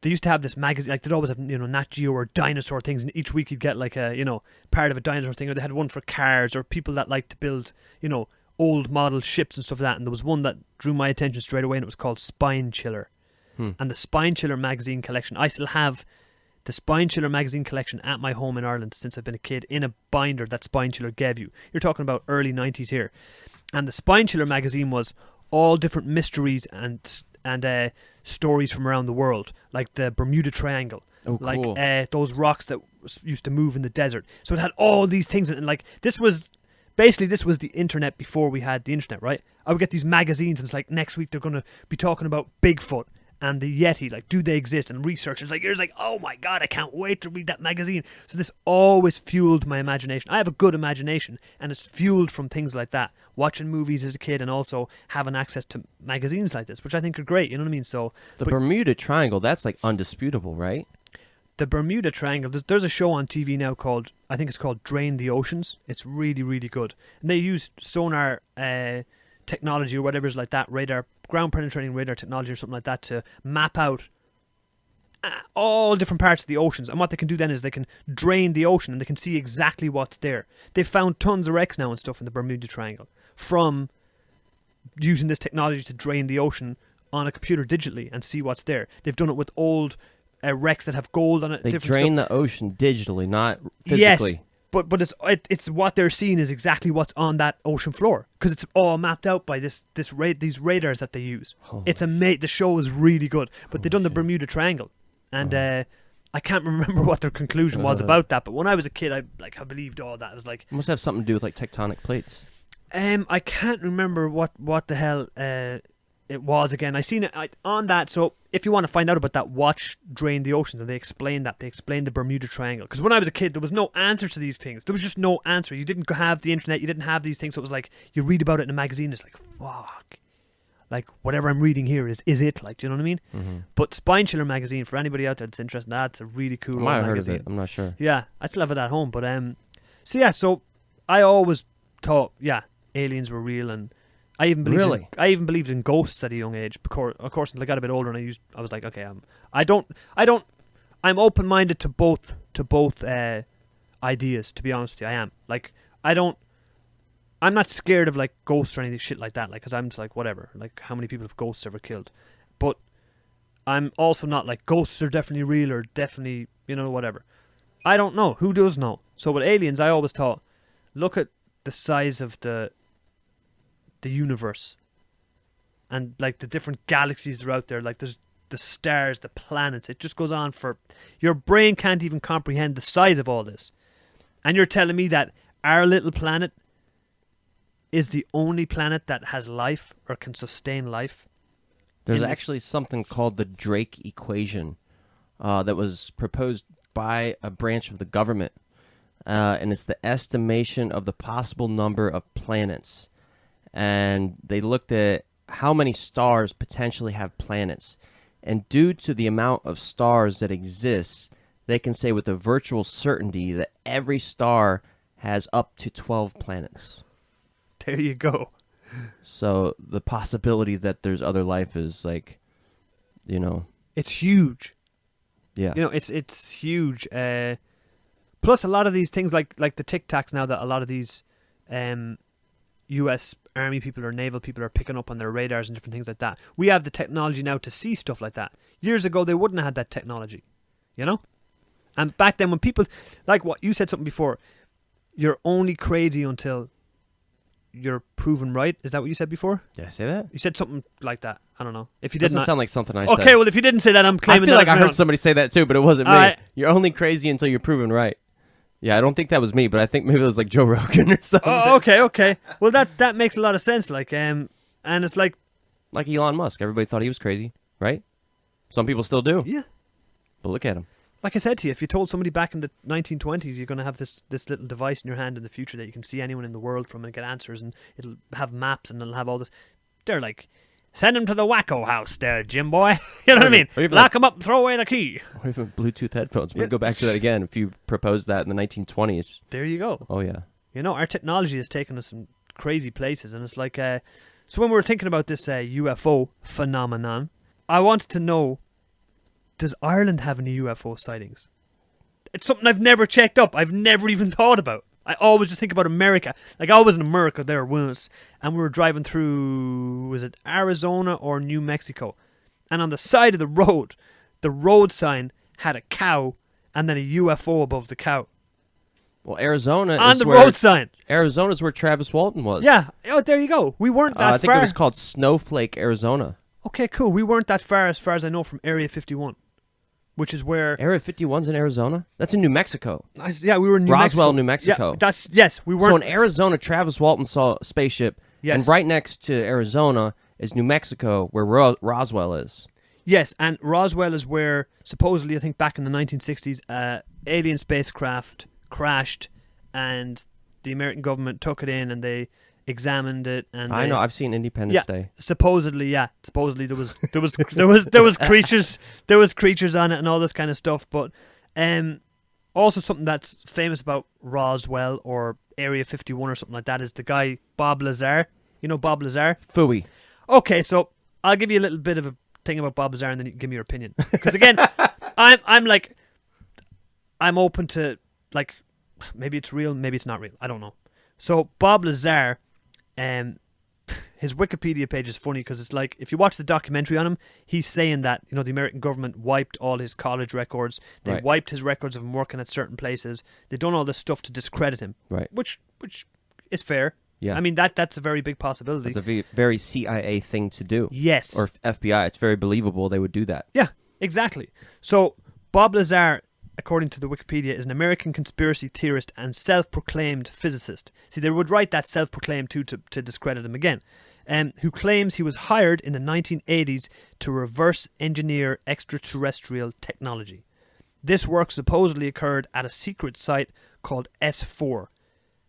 Speaker 2: used to have this magazine. Like they'd always have Nat Geo or dinosaur things, and each week you'd get like a part of a dinosaur thing, or they had one for cars or people that like to build old model ships and stuff like that. And there was one that drew my attention straight away, and it was called Spine Chiller. And the Spine Chiller magazine collection, I still have the Spine Chiller magazine collection at my home in Ireland since I've been a kid in a binder that Spine Chiller gave you. You're talking about early 90s here. And the Spine Chiller magazine was all different mysteries and stories from around the world, like the Bermuda Triangle,
Speaker 1: Oh, cool.
Speaker 2: like those rocks that used to move in the desert. So it had all these things, and like this was the internet before we had the internet, right? I would get these magazines, and it's like next week they're going to be talking about Bigfoot and the Yeti, like do they exist? And researchers you're like, oh my god, I can't wait to read that magazine. So this always fueled my imagination. I have a good imagination, and it's fueled from things like that, watching movies as a kid, and also having access to magazines like this, which I think are great. You know what I mean? So
Speaker 1: The Bermuda Triangle, that's like undisputable, right?
Speaker 2: the Bermuda Triangle, there's a show on TV now called, I think it's called Drain the Oceans. It's really, really good. And they use sonar technology or whatever's like that, radar, ground penetrating radar technology or something like that, to map out all different parts of the oceans. And what they can do then is they can drain the ocean, and they can see exactly what's there. They've found tons of wrecks now and stuff in the Bermuda Triangle from using this technology to drain the ocean on a computer digitally and see what's there. They've done it with old wrecks that have gold on it.
Speaker 1: They
Speaker 2: different
Speaker 1: drain
Speaker 2: stuff.
Speaker 1: the ocean digitally, not physically.
Speaker 2: Yes, but it's what they're seeing is exactly what's on that ocean floor, because it's all mapped out by these radars that they use. It's the show is really good, but they've done the Bermuda Triangle, and I can't remember what their conclusion was about that. But when I was a kid, I believed all that. It was like,
Speaker 1: It must have something to do with like tectonic plates.
Speaker 2: I can't remember what the hell it was again. I seen it on that. So if you want to find out about that, watch Drain the Oceans, and they explain that. They explain the Bermuda Triangle. Because when I was a kid, there was no answer to these things. There was just no answer. You didn't have the internet. You didn't have these things. So it was like you read about it in a magazine. It's like, fuck. Like whatever I'm reading here is it? Like, do you know what I mean? Mm-hmm. But Spine Chiller magazine, for anybody out there that's interested, that's a really cool.
Speaker 1: I might have heard
Speaker 2: magazine.
Speaker 1: of it. I'm not sure.
Speaker 2: Yeah, I still have it at home. But so I always thought, aliens were real, and I even believed in ghosts at a young age. Of course, until I got a bit older, and I was like, okay, I'm open-minded to both ideas. To be honest with you, I am. Like, I'm not scared of like ghosts or anything shit like that. Like, because I'm just like, whatever. Like, how many people have ghosts ever killed? But I'm also not like ghosts are definitely real or definitely whatever. I don't know. Who does know? So with aliens, I always thought, look at the size of the universe, and like the different galaxies that are out there. Like there's the stars, the planets. It just goes on for your brain can't even comprehend the size of all this. And you're telling me that our little planet is the only planet that has life or can sustain life?
Speaker 1: There's actually something called the Drake equation that was proposed by a branch of the government, and it's the estimation of the possible number of planets. And they looked at how many stars potentially have planets. And due to the amount of stars that exist, they can say with a virtual certainty that every star has up to 12 planets.
Speaker 2: There you go.
Speaker 1: So the possibility that there's other life is like,
Speaker 2: it's huge.
Speaker 1: Yeah.
Speaker 2: It's huge. Plus, a lot of these things, like the Tic Tacs now, that a lot of these U.S. Army people or naval people are picking up on their radars and different things like that. We have the technology now to see stuff like that. Years ago, they wouldn't have had that technology, And back then, when people, like what you said something before, you're only crazy until you're proven right. Is that what you said before?
Speaker 1: Did I say that?
Speaker 2: You said something like that. I don't know. If you
Speaker 1: Doesn't
Speaker 2: didn't,
Speaker 1: sound like something I said.
Speaker 2: Okay, well, if you didn't say that, I'm claiming.
Speaker 1: I feel
Speaker 2: that
Speaker 1: like I heard somebody say that too, but it wasn't me. You're only crazy until you're proven right. Yeah, I don't think that was me, but I think maybe it was like Joe Rogan or something.
Speaker 2: Oh, okay. Well, that makes a lot of sense. Like, and it's like
Speaker 1: Elon Musk. Everybody thought he was crazy, right? Some people still do.
Speaker 2: Yeah.
Speaker 1: But look at him.
Speaker 2: Like I said to you, if you told somebody back in the 1920s you're going to have this little device in your hand in the future that you can see anyone in the world from and get answers, and it'll have maps and it'll have all this, they're like, Send him to the wacko house there, Jim boy. You know what I mean? Lock him up and throw away the key.
Speaker 1: Or even Bluetooth headphones. We'll go back to that again if you proposed that in the 1920s.
Speaker 2: There you go.
Speaker 1: Oh, yeah.
Speaker 2: You know, our technology has taken us in crazy places, and it's like... so when we were thinking about this UFO phenomenon, I wanted to know, does Ireland have any UFO sightings? It's something I've never checked up. I've never even thought about. I always just think about America. Like, I was in America there once, and we were driving through, was it Arizona or New Mexico? And on the side of the road sign had a cow and then a UFO above the cow.
Speaker 1: Well, Arizona
Speaker 2: on
Speaker 1: is
Speaker 2: the
Speaker 1: where,
Speaker 2: road sign.
Speaker 1: Arizona's where Travis Walton was.
Speaker 2: Yeah. Oh, there you go. We weren't that far.
Speaker 1: I think it was called Snowflake, Arizona.
Speaker 2: Okay, cool. We weren't that far as I know from Area 51. Which is where...
Speaker 1: Area 51's in Arizona? That's in New Mexico.
Speaker 2: Yeah, we were in
Speaker 1: Roswell, New Mexico.
Speaker 2: Yeah, yes, we weren't...
Speaker 1: So in Arizona, Travis Walton saw a spaceship.
Speaker 2: Yes.
Speaker 1: And right next to Arizona is New Mexico, where Roswell is.
Speaker 2: Yes, and Roswell is where, supposedly, I think back in the 1960s, alien spacecraft crashed, and the American government took it in, and they examined it. And
Speaker 1: I know, I've seen Independence Day.
Speaker 2: Supposedly there was creatures on it and all this kind of stuff. But also something that's famous about Roswell or Area 51 or something like that is the guy Bob Lazar. You know Bob Lazar?
Speaker 1: Phooey.
Speaker 2: Okay, so I'll give you a little bit of a thing about Bob Lazar, and then you can give me your opinion. Because again, I'm open to, like, maybe it's real, maybe it's not real. I don't know. So Bob Lazar, his Wikipedia page is funny because it's like, if you watch the documentary on him, he's saying that, you know, the American government wiped all his college records. They wiped his records of him working at certain places. They've done all this stuff to discredit him.
Speaker 1: Right.
Speaker 2: Which is fair.
Speaker 1: Yeah.
Speaker 2: I mean, that's a very big possibility.
Speaker 1: It's a very CIA thing to do.
Speaker 2: Yes.
Speaker 1: Or FBI. It's very believable they would do that.
Speaker 2: Yeah, exactly. So Bob Lazar, according to the Wikipedia, is an American conspiracy theorist and self-proclaimed physicist. See, they would write that self-proclaimed too to discredit him again. Who claims he was hired in the 1980s to reverse engineer extraterrestrial technology. This work supposedly occurred at a secret site called S4,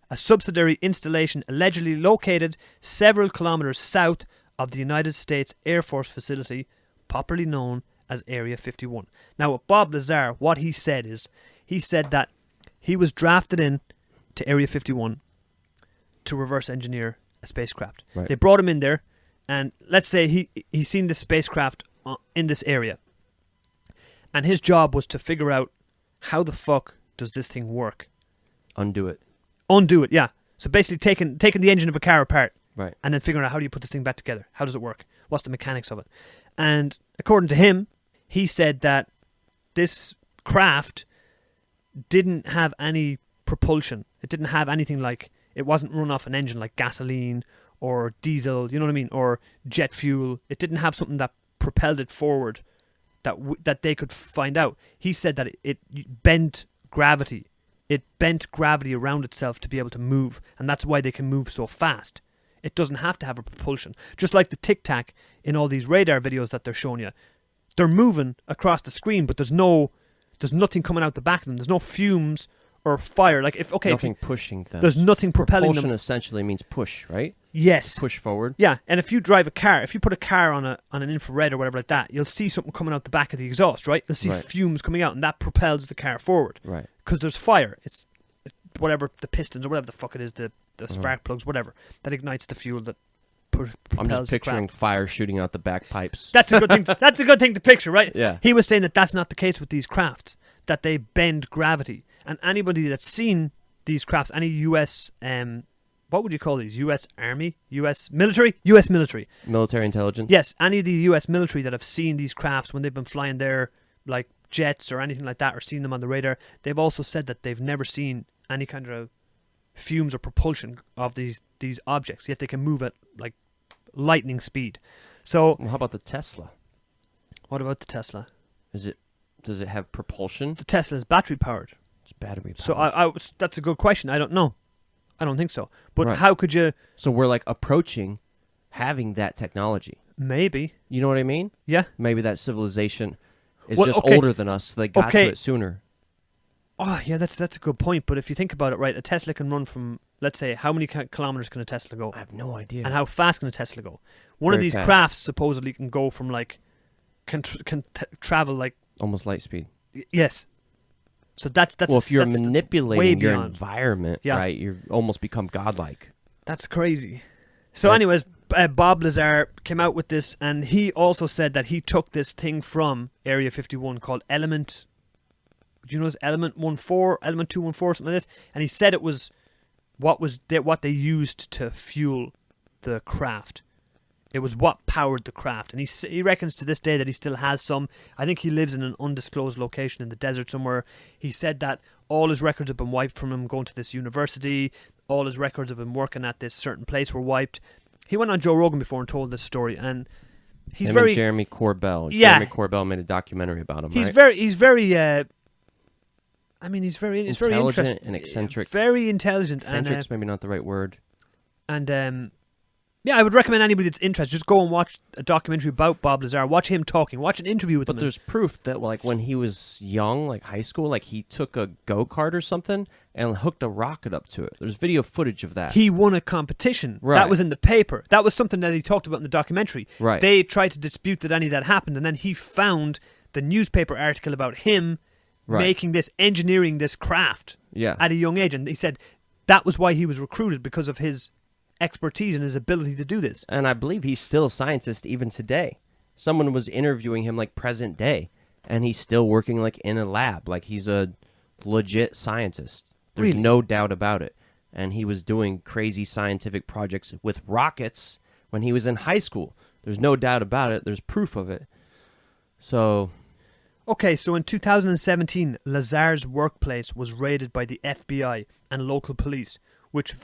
Speaker 2: a subsidiary installation allegedly located several kilometers south of the United States Air Force facility, popularly known as Area 51. Now, with Bob Lazar, what he said that he was drafted in to Area 51 to reverse engineer a spacecraft.
Speaker 1: Right.
Speaker 2: They brought him in there, and let's say he seen this spacecraft in this area, and his job was to figure out how the fuck does this thing work.
Speaker 1: Undo it,
Speaker 2: yeah. So basically taking the engine of a car apart,
Speaker 1: right,
Speaker 2: and then figuring out how do you put this thing back together? How does it work? What's the mechanics of it? And according to him, he said that this craft didn't have any propulsion. It didn't have anything like, it wasn't run off an engine like gasoline or diesel, you know what I mean, or jet fuel. It didn't have something that propelled it forward that they could find out. He said that it bent gravity. It bent gravity around itself to be able to move, and that's why they can move so fast. It doesn't have to have a propulsion. Just like the Tic Tac in all these radar videos that they're showing you. They're moving across the screen, but there's nothing coming out the back of them. There's no fumes or fire. Like
Speaker 1: nothing pushing them.
Speaker 2: There's nothing propelling them.
Speaker 1: Propulsion essentially means push, right?
Speaker 2: Yes.
Speaker 1: Push forward.
Speaker 2: Yeah, and if you drive a car, if you put a car on an infrared or whatever like that, you'll see something coming out the back of the exhaust, right? You'll see fumes coming out, and that propels the car forward.
Speaker 1: Right.
Speaker 2: Because there's fire. It's whatever, the pistons or whatever the fuck it is, the spark plugs, whatever, that ignites the fuel that propels
Speaker 1: I'm just picturing fire shooting out the back pipes.
Speaker 2: That's a good thing. That's a good thing to picture, right?
Speaker 1: Yeah.
Speaker 2: He was saying that that's not the case with these crafts, that they bend gravity. And anybody that's seen these crafts, any U.S. What would you call these? U.S. Army? U.S. military? U.S. military.
Speaker 1: Military intelligence?
Speaker 2: Yes, any of the U.S. military that have seen these crafts when they've been flying their, like, jets or anything like that, or seen them on the radar, they've also said that they've never seen any kind of fumes or propulsion of these objects, yet they can move at, like, lightning speed. So,
Speaker 1: well, how about the Tesla?
Speaker 2: What about the Tesla?
Speaker 1: Does it have propulsion?
Speaker 2: The Tesla is battery powered.
Speaker 1: It's battery powered.
Speaker 2: So that's a good question. I don't know. I don't think so. But how could you...
Speaker 1: So we're like approaching having that technology.
Speaker 2: Maybe.
Speaker 1: You know what I mean?
Speaker 2: Yeah.
Speaker 1: Maybe that civilization is older than us, so they got to it sooner.
Speaker 2: Oh, yeah, that's a good point. But if you think about it, right, a Tesla can run from, let's say, how many kilometers can a Tesla go?
Speaker 1: I have no idea.
Speaker 2: And how fast can a Tesla go? One of
Speaker 1: Very
Speaker 2: these
Speaker 1: fast.
Speaker 2: crafts supposedly can go from, like, can travel, like...
Speaker 1: Almost light speed.
Speaker 2: Yes. So that's
Speaker 1: well, if you're
Speaker 2: way
Speaker 1: manipulating your
Speaker 2: beyond.
Speaker 1: environment, right, you almost become godlike.
Speaker 2: That's crazy. So anyways, Bob Lazar came out with this, and he also said that he took this thing from Area 51 called Element... Do you know it's Element 14, Element 214, something like this? And he said it was what they used to fuel the craft. It was what powered the craft. And he reckons to this day that he still has some. I think he lives in an undisclosed location in the desert somewhere. He said that all his records have been wiped from him going to this university. All his records of him working at this certain place were wiped. He went on Joe Rogan before and told this story. And he's
Speaker 1: Him
Speaker 2: very...
Speaker 1: and Jeremy Corbell.
Speaker 2: Yeah.
Speaker 1: Jeremy Corbell made a documentary about him,
Speaker 2: He's
Speaker 1: right?
Speaker 2: He's very I mean, he's very
Speaker 1: intelligent
Speaker 2: interesting
Speaker 1: and eccentric.
Speaker 2: Very intelligent.
Speaker 1: Eccentric's maybe not the right word.
Speaker 2: And yeah, I would recommend anybody that's interested, just go and watch a documentary about Bob Lazar. Watch him talking. Watch an interview with him.
Speaker 1: But there's proof that, like, when he was young, like high school, like he took a go-kart or something and hooked a rocket up to it. There's video footage of that.
Speaker 2: He won a competition.
Speaker 1: Right.
Speaker 2: That was in the paper. That was something that he talked about in the documentary.
Speaker 1: Right.
Speaker 2: They tried to dispute that any of that happened, and then he found the newspaper article about him engineering this craft at a young age. And he said that was why he was recruited, because of his expertise and his ability to do this.
Speaker 1: And I believe he's still a scientist even today. Someone was interviewing him like present day, and he's still working like in a lab. Like he's a legit scientist. There's
Speaker 2: Really?
Speaker 1: no doubt about it. And he was doing crazy scientific projects with rockets when he was in high school. There's no doubt about it. There's proof of it. So...
Speaker 2: Okay, so in 2017, Lazar's workplace was raided by the FBI and local police, which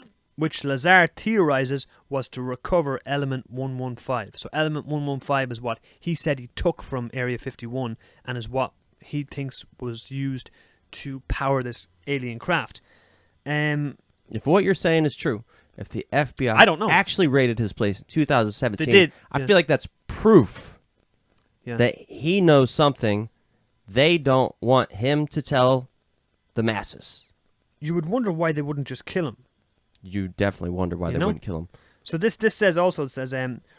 Speaker 2: Lazar theorizes was to recover Element 115. So Element 115 is what he said he took from Area 51 and is what he thinks was used to power this alien craft.
Speaker 1: If what you're saying is true, if the FBI
Speaker 2: I don't know.
Speaker 1: actually raided his place in 2017,
Speaker 2: They did,
Speaker 1: I feel like that's proof
Speaker 2: Yeah.
Speaker 1: that he knows something they don't want him to tell the masses.
Speaker 2: You would wonder why they wouldn't just kill him.
Speaker 1: You definitely wonder why they wouldn't kill him.
Speaker 2: So this says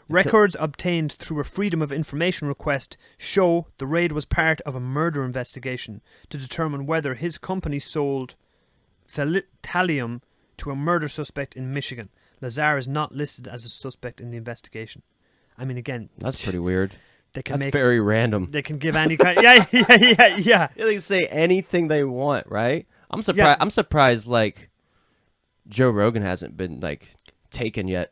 Speaker 2: records obtained through a Freedom of Information request show the raid was part of a murder investigation to determine whether his company sold thallium to a murder suspect in Michigan. Lazar is not listed as a suspect in the investigation. I mean, again,
Speaker 1: That's pretty weird.
Speaker 2: They can
Speaker 1: That's very random.
Speaker 2: They can give any kind. Yeah.
Speaker 1: Yeah, they can say anything they want, right? I'm surprised.
Speaker 2: Yeah.
Speaker 1: I'm surprised. Like Joe Rogan hasn't been like taken yet.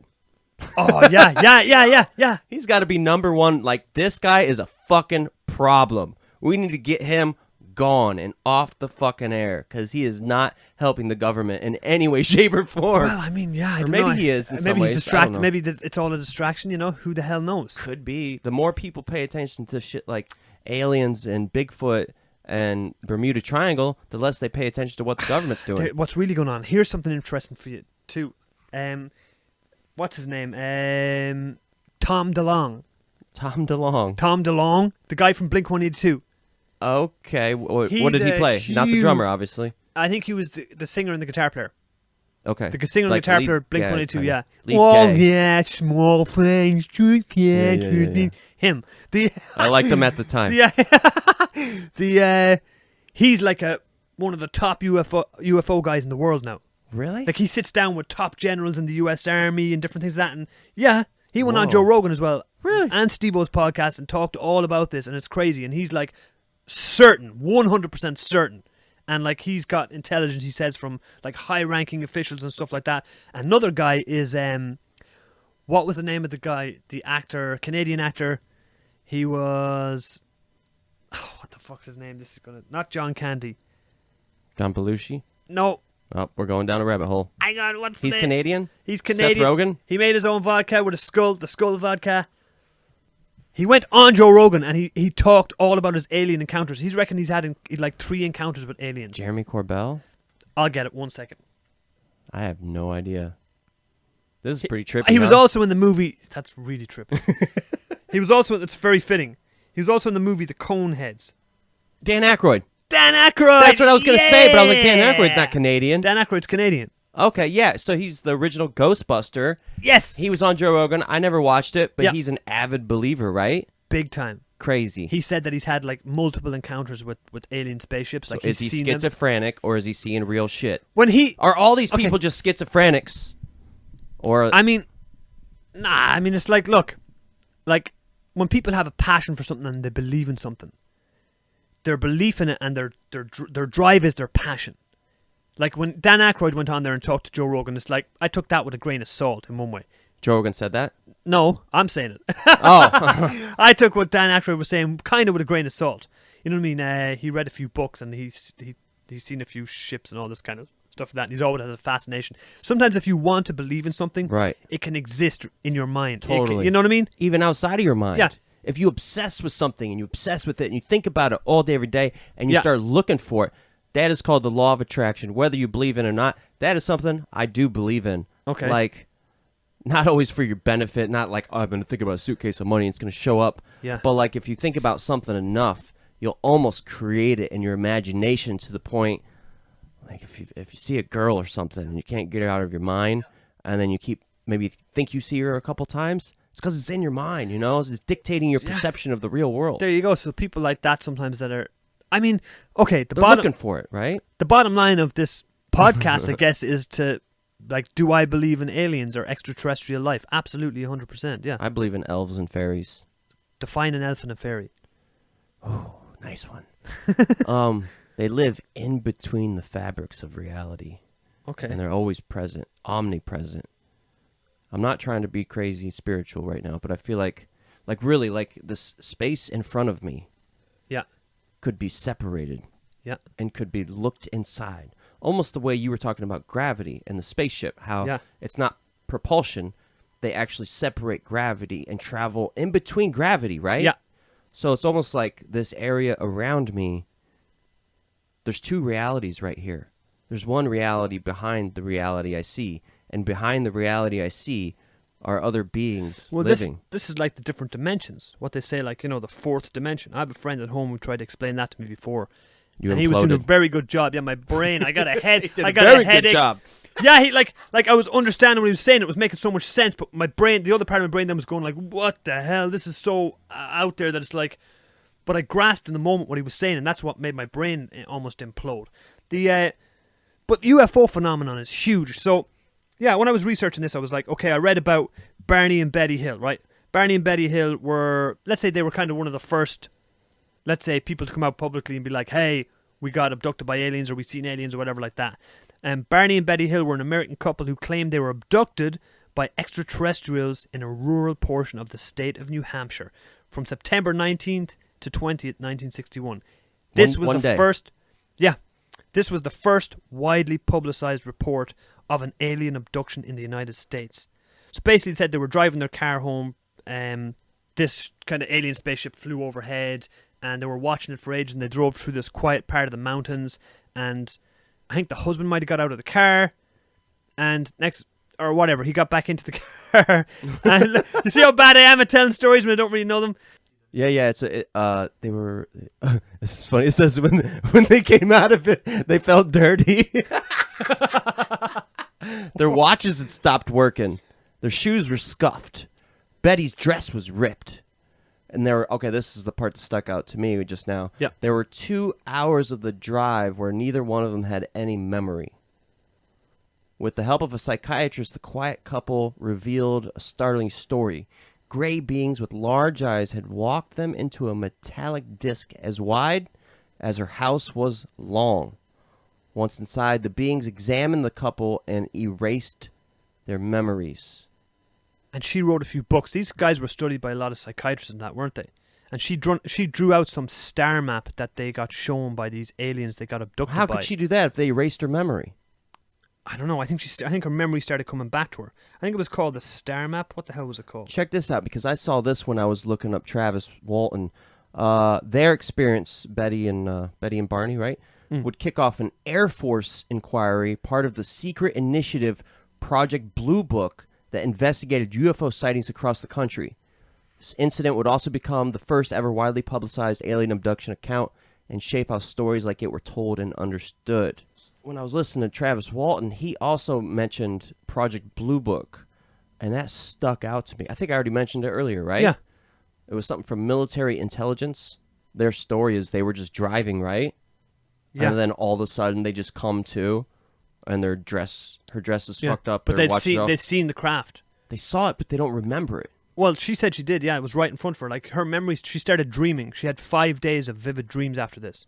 Speaker 2: Oh yeah.
Speaker 1: He's got to be number one. Like, this guy is a fucking problem. We need to get him gone and off the fucking air, because he is not helping the government in any way, shape, or form.
Speaker 2: Well, I mean, yeah. I
Speaker 1: Or
Speaker 2: don't
Speaker 1: maybe
Speaker 2: know.
Speaker 1: he is in some
Speaker 2: maybe
Speaker 1: ways.
Speaker 2: he's
Speaker 1: I
Speaker 2: distracted.
Speaker 1: don't know.
Speaker 2: Maybe it's all a distraction. You know, who the hell knows?
Speaker 1: Could be. The more people pay attention to shit like aliens and Bigfoot and Bermuda Triangle, the less they pay attention to what the government's doing.
Speaker 2: What's really going on? Here's something interesting for you too. What's his name? Tom DeLonge.
Speaker 1: Tom DeLonge.
Speaker 2: Tom DeLonge, the guy from Blink-182.
Speaker 1: Okay. What
Speaker 2: He's
Speaker 1: did he
Speaker 2: a
Speaker 1: play? Not the
Speaker 2: huge-
Speaker 1: drummer, obviously.
Speaker 2: I think he was the singer and the guitar player.
Speaker 1: Okay.
Speaker 2: The singer and
Speaker 1: Like
Speaker 2: guitar
Speaker 1: lead
Speaker 2: player,
Speaker 1: gay,
Speaker 2: Blink-182,
Speaker 1: kinda.
Speaker 2: yeah.
Speaker 1: Lead
Speaker 2: Oh,
Speaker 1: gay.
Speaker 2: yeah, small things, truth can't.
Speaker 1: Yeah.
Speaker 2: Him.
Speaker 1: I liked him at the time.
Speaker 2: He's like one of the top UFO guys in the world now.
Speaker 1: Really?
Speaker 2: Like, he sits down with top generals in the U.S. Army and different things like that. And yeah, he went on
Speaker 1: Whoa.
Speaker 2: Joe Rogan as well.
Speaker 1: Really?
Speaker 2: And Steve-O's podcast and talked all about this. And it's crazy. And he's like certain, 100% certain. And like, he's got intelligence, he says, from like high-ranking officials and stuff like that. Another guy is, what was the name of the guy? The actor, Canadian actor. He was, what the fuck's his name? This is gonna, not John Candy.
Speaker 1: John Belushi?
Speaker 2: No.
Speaker 1: Oh, we're going down a rabbit hole.
Speaker 2: Hang on, what's the
Speaker 1: He's
Speaker 2: name?
Speaker 1: Canadian?
Speaker 2: He's Canadian.
Speaker 1: Seth Rogen?
Speaker 2: He made his own vodka with a skull, the skull vodka. He went on Joe Rogan and he talked all about his alien encounters. He's reckoned he's had like 3 encounters with aliens.
Speaker 1: Jeremy Corbell?
Speaker 2: I'll get it, 1 second.
Speaker 1: I have no idea. This is pretty trippy.
Speaker 2: He was
Speaker 1: huh?
Speaker 2: also in the movie. That's really trippy. He was also. It's very fitting. He was also in the movie The Coneheads.
Speaker 1: Dan Aykroyd.
Speaker 2: Dan Aykroyd!
Speaker 1: That's what I was going to say, but I was like, Dan Aykroyd's not Canadian.
Speaker 2: Dan Aykroyd's Canadian.
Speaker 1: Okay, yeah, so he's the original Ghostbuster.
Speaker 2: Yes!
Speaker 1: He was on Joe Rogan. I never watched it, but
Speaker 2: Yeah.
Speaker 1: he's an avid believer, right?
Speaker 2: Big time.
Speaker 1: Crazy.
Speaker 2: He said that he's had like multiple encounters with alien spapeships.
Speaker 1: So
Speaker 2: Like
Speaker 1: is
Speaker 2: he's
Speaker 1: he
Speaker 2: seen them.
Speaker 1: schizophrenic, or is he seeing real shit?
Speaker 2: When he,
Speaker 1: Are all these
Speaker 2: Okay.
Speaker 1: people just schizophrenics? Or
Speaker 2: I mean, it's like, look, like when people have a passion for something and they believe in something, their belief in it and their drive is their passion. Like when Dan Aykroyd went on there and talked to Joe Rogan, it's like I took that with a grain of salt in one way.
Speaker 1: Joe Rogan said that?
Speaker 2: No, I'm saying it.
Speaker 1: Oh.
Speaker 2: I took what Dan Aykroyd was saying kind of with a grain of salt. You know what I mean? He read a few books and he's seen a few ships and all this kind of stuff like that. And he's always had a fascination. Sometimes if you want to believe in something,
Speaker 1: Right.
Speaker 2: it can exist in your mind.
Speaker 1: Totally.
Speaker 2: You know what I mean?
Speaker 1: Even outside of your mind.
Speaker 2: Yeah.
Speaker 1: If you obsess with something and you obsess with it and you think about it all day, every day, and you
Speaker 2: Yeah.
Speaker 1: start looking for it, that is called the law of attraction. Whether you believe in it or not, that is something I do believe in.
Speaker 2: Okay.
Speaker 1: Like, not always for your benefit, not like, oh, I'm going to think about a suitcase of money and it's going to show up.
Speaker 2: Yeah.
Speaker 1: But like, if you think about something enough, you'll almost create it in your imagination to the point, like if you see a girl or something and you can't get it out of your mind, and then you maybe think you see her a couple times, it's because it's in your mind, you know? It's dictating your perception of the real world.
Speaker 2: There you go. So people like that sometimes that are, I mean, okay,
Speaker 1: They're looking for it, right?
Speaker 2: the bottom line of this podcast, I guess, is to, like, do I believe in aliens or extraterrestrial life? Absolutely, 100%, yeah.
Speaker 1: I believe in elves and fairies.
Speaker 2: Define an elf and a fairy.
Speaker 1: Oh, nice one. They live in between the fabrics of reality.
Speaker 2: Okay.
Speaker 1: And they're always present, omnipresent. I'm not trying to be crazy spiritual right now, but I feel like really, like this space in front of me
Speaker 2: Yeah.
Speaker 1: could be separated
Speaker 2: Yeah.
Speaker 1: and could be looked inside. Almost the way you were talking about gravity and the spaceship, how
Speaker 2: Yeah.
Speaker 1: it's not propulsion. They actually separate gravity and travel in between gravity, right?
Speaker 2: Yeah.
Speaker 1: So it's almost like this area around me, there's two realities right here. There's one reality behind the reality I see, and behind the reality I see are other beings living.
Speaker 2: This is like the different dimensions. What they say, like, you know, the fourth dimension. I have a friend at home who tried to explain that to me before.
Speaker 1: You
Speaker 2: and he was doing a
Speaker 1: imploded.
Speaker 2: very good job. Yeah, my brain, I got a head.
Speaker 1: He did
Speaker 2: I
Speaker 1: a
Speaker 2: got
Speaker 1: very
Speaker 2: a headache.
Speaker 1: good job.
Speaker 2: Yeah, he like I was understanding what he was saying. It was making so much sense, but my brain, the other part of my brain then was going like, what the hell? This is so out there that it's like, but I grasped in the moment what he was saying, and that's what made my brain almost implode. But UFO phenomenon is huge. So, yeah, when I was researching this, I was like, okay, I read about Barney and Betty Hill, right? Barney and Betty Hill were, let's say they were kind of one of the first, let's say, people to come out publicly and be like, hey, we got abducted by aliens or we seen aliens or whatever like that. And Barney and Betty Hill were an American couple who claimed they were abducted by extraterrestrials in a rural portion of the state of New Hampshire from September 19th to 20th, 1961. This was
Speaker 1: One
Speaker 2: the
Speaker 1: day.
Speaker 2: first, yeah, this was the first widely publicized report of an alien abduction in the United States. So basically it said they were driving their car home, this kind of alien spaceship flew overhead, and they were watching it for ages, and they drove through this quiet part of the mountains, and I think the husband might have got out of the car, and he got back into the car. And you see how bad I am at telling stories when I don't really know them?
Speaker 1: Yeah. They were. This is funny. It says when they came out of it, they felt dirty. Their watches had stopped working. Their shoes were scuffed. Betty's dress was ripped. And this is the part that stuck out to me just now.
Speaker 2: Yeah.
Speaker 1: There were 2 hours of the drive where neither one of them had any memory. With the help of a psychiatrist, the quiet couple revealed a startling story. Gray beings with large eyes had walked them into a metallic disc as wide as her house was long. Once inside, the beings examined the couple and erased their memories.
Speaker 2: And she wrote a few books. These guys were studied by a lot of psychiatrists and that, weren't they? And she drew out some star map that they got shown by these aliens they got abducted by.
Speaker 1: How could she do that if they erased her memory?
Speaker 2: I don't know. I think I think her memory started coming back to her. I think it was called the star map. What the hell was it called?
Speaker 1: Check this out, because I saw this when I was looking up Travis Walton. Their experience, Betty and Barney, right, would kick off an Air Force inquiry, part of the secret initiative Project Blue Book that investigated UFO sightings across the country. This incident would also become the first ever widely publicized alien abduction account and shape how stories like it were told and understood. When I was listening to Travis Walton, he also mentioned Project Blue Book, and that stuck out to me. I think I already mentioned it earlier, right?
Speaker 2: Yeah.
Speaker 1: It was something from military intelligence. Their story is they were just driving, right?
Speaker 2: Yeah.
Speaker 1: And then all of a sudden they just come to, and her dress is fucked up.
Speaker 2: But
Speaker 1: They're
Speaker 2: they'd
Speaker 1: watching
Speaker 2: seen the craft.
Speaker 1: They saw it, but they don't remember it.
Speaker 2: Well, she said she did, yeah. It was right in front of her. Like, her memories, she started dreaming. She had 5 days of vivid dreams after this.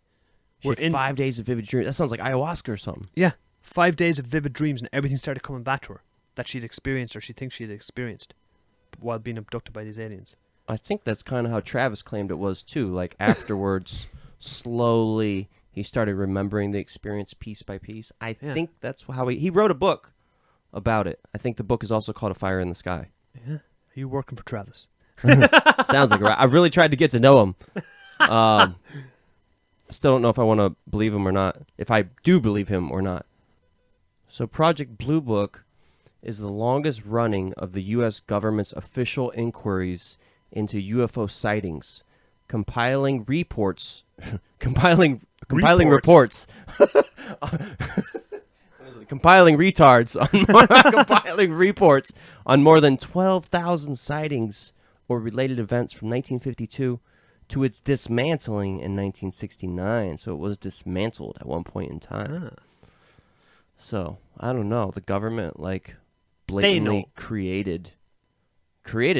Speaker 1: She had 5 days of vivid dreams. That sounds like ayahuasca or something.
Speaker 2: Yeah. 5 days of vivid dreams, and everything started coming back to her that she'd experienced or she thinks she'd experienced while being abducted by these aliens.
Speaker 1: I think that's kind of how Travis claimed it was, too. Like, afterwards, slowly, he started remembering the experience piece by piece. I think that's how he wrote a book about it. I think the book is also called A Fire in the Sky.
Speaker 2: Yeah. Are you working for Travis?
Speaker 1: Sounds like I really tried to get to know him. Still don't know if I want to believe him or not. If I do believe him or not. So Project Blue Book is the longest running of the U.S. government's official inquiries into UFO sightings, compiling reports. compiling reports. Compiling retards on compiling reports on more than 12,000 sightings or related events from 1952 to its dismantling in 1969. So it was dismantled at one point in time. So I don't know. The government blatantly created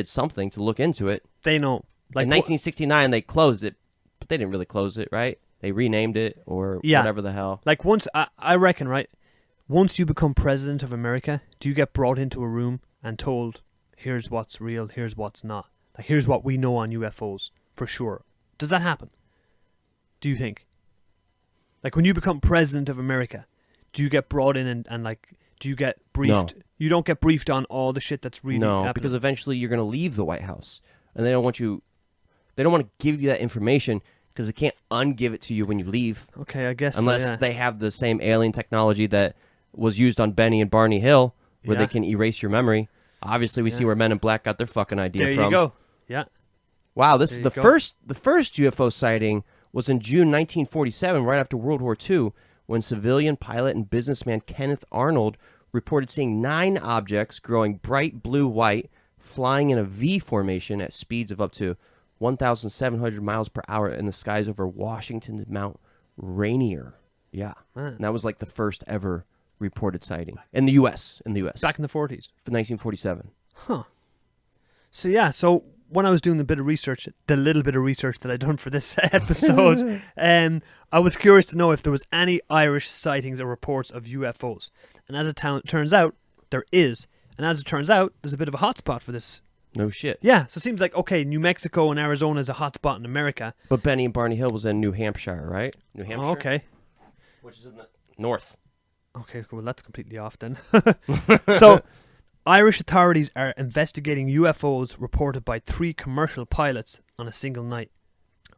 Speaker 1: something to look into it.
Speaker 2: They know.
Speaker 1: In 1969 they closed it, but they didn't really close it, right? They renamed it or whatever the hell.
Speaker 2: Like once I reckon, right? Once you become president of America, do you get brought into a room and told, here's what's real, here's what's not? Like, here's what we know on UFOs, for sure. Does that happen? Do you think? Like, when you become president of America, do you get brought in and do you get briefed?
Speaker 1: No.
Speaker 2: You don't get briefed on all the shit that's really happening?
Speaker 1: No, because eventually you're going to leave the White House. And they don't want to give you that information because they can't ungive it to you when you leave.
Speaker 2: Okay, I guess
Speaker 1: Unless they have the same alien technology that was used on Benny and Barney Hill, where they can erase your memory. Obviously, we see where Men in Black got their fucking idea from.
Speaker 2: There you go. Yeah.
Speaker 1: Wow, this is the first UFO sighting was in June 1947, right after World War II, when civilian pilot and businessman Kenneth Arnold reported seeing 9 objects growing bright blue-white, flying in a V formation at speeds of up to 1,700 miles per hour in the skies over Washington's Mount Rainier. Yeah, and that was like the first ever reported sighting in the U.S.
Speaker 2: Back in the 40s.
Speaker 1: For 1947.
Speaker 2: Huh. So when I was doing the little bit of research that I'd done for this episode, I was curious to know if there was any Irish sightings or reports of UFOs. And as it turns out, there is. And as it turns out, there's a bit of a hotspot for this.
Speaker 1: No shit.
Speaker 2: Yeah, so it seems like, okay, New Mexico and Arizona is a hotspot in America.
Speaker 1: But Benny and Barney Hill was in New Hampshire, right? New Hampshire?
Speaker 2: Oh, okay.
Speaker 1: Which is in the north.
Speaker 2: Okay, well, that's completely off then. So, Irish authorities are investigating UFOs reported by 3 commercial pilots on a single night.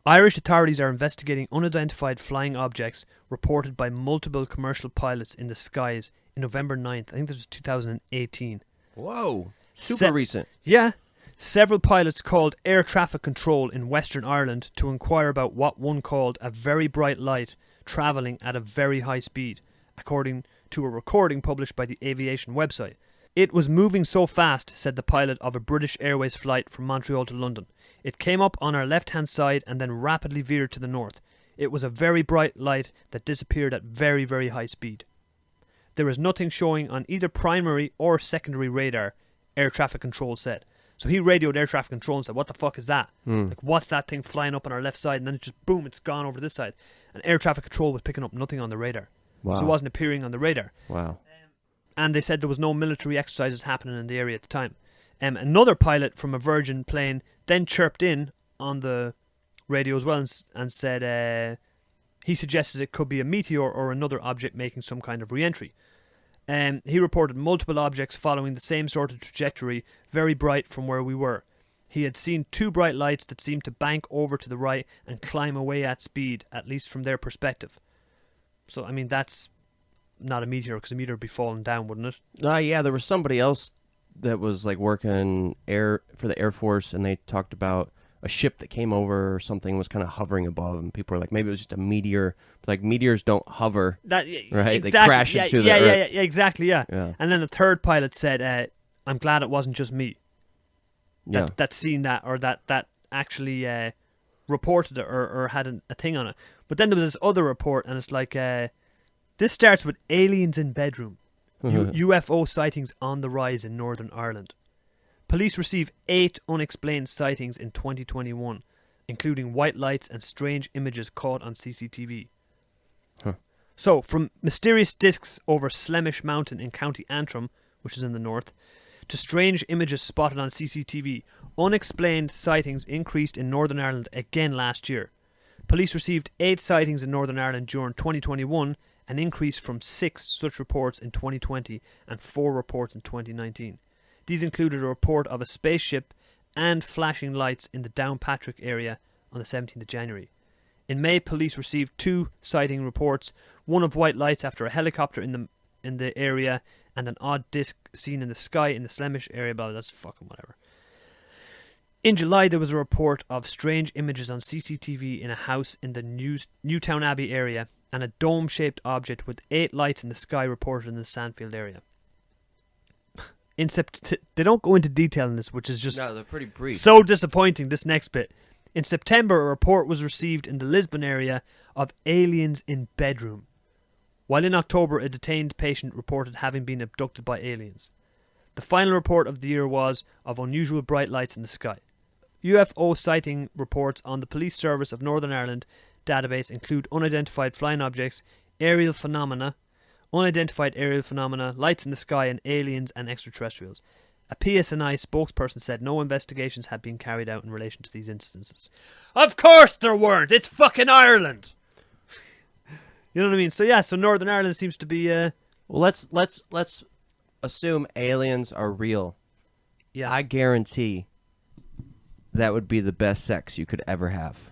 Speaker 2: Irish authorities are investigating unidentified flying objects reported by multiple commercial pilots in the skies in November 9th. I think this was 2018.
Speaker 1: Whoa. Super recent.
Speaker 2: Yeah. Several pilots called air traffic control in Western Ireland to inquire about what one called a very bright light travelling at a very high speed, according to a recording published by the aviation website. It was moving so fast, said the pilot of a British Airways flight from Montreal to London. It came up on our left-hand side and then rapidly veered to the north. It was a very bright light that disappeared at very, very high speed. There is nothing showing on either primary or secondary radar, air traffic control said. So he radioed air traffic control and said, what the fuck is that? Like, what's that thing flying up on our left side? And then it just, boom, it's gone over this side. And air traffic control was picking up nothing on the radar.
Speaker 1: Wow.
Speaker 2: So it wasn't appearing on the radar.
Speaker 1: Wow.
Speaker 2: And they said there was no military exercises happening in the area at the time. Another pilot from a Virgin plane then chirped in on the radio as well and said he suggested it could be a meteor or another object making some kind of re-entry. He reported multiple objects following the same sort of trajectory, very bright from where we were. He had seen 2 bright lights that seemed to bank over to the right and climb away at speed, at least from their perspective. So, I mean, that's not a meteor, because a meteor would be falling down, wouldn't it?
Speaker 1: Yeah, there was somebody else that was like working for the Air Force, and they talked about a ship that came over or something was kind of hovering above, and people were like, maybe it was just a meteor. But, like, meteors don't hover, right?
Speaker 2: Exactly.
Speaker 1: They crash into the Earth.
Speaker 2: Yeah, exactly, yeah. And then the third pilot said, I'm glad it wasn't just me that seen that, or that actually reported it or had a thing on it. But then there was this other report, and it's like, this starts with aliens in bedroom. UFO sightings on the rise in Northern Ireland. Police received 8 unexplained sightings in 2021, including white lights and strange images caught on CCTV. So, from mysterious discs over Slemish Mountain in County Antrim, which is in the north, to strange images spotted on CCTV, unexplained sightings increased in Northern Ireland again last year. Police received 8 sightings in Northern Ireland during 2021, an increase from 6 such reports in 2020 and 4 reports in 2019. These included a report of a spaceship and flashing lights in the Downpatrick area on the 17th of January. In May, police received 2 sighting reports, one of white lights after a helicopter in the area, and an odd disc seen in the sky in the Slemish area. But that's fucking whatever. In July, there was a report of strange images on CCTV in a house in the Newtown Abbey area, and a dome-shaped object with 8 lights in the sky reported in the Sandfield area. They don't go into detail in this, which is just
Speaker 1: they're pretty brief.
Speaker 2: So disappointing, this next bit. In September, a report was received in the Lisbon area of aliens in bedroom, while in October a detained patient reported having been abducted by aliens. The final report of the year was of unusual bright lights in the sky. UFO sighting reports on the Police Service of Northern Ireland database include unidentified flying objects, unidentified aerial phenomena, lights in the sky, and aliens and extraterrestrials. A PSNI spokesperson said no investigations had been carried out in relation to these instances. Of course there weren't! It's fucking Ireland! You know what I mean? So yeah, so Northern Ireland seems to be...
Speaker 1: Well, let's assume aliens are real.
Speaker 2: Yeah.
Speaker 1: I guarantee that would be the best sex you could ever have.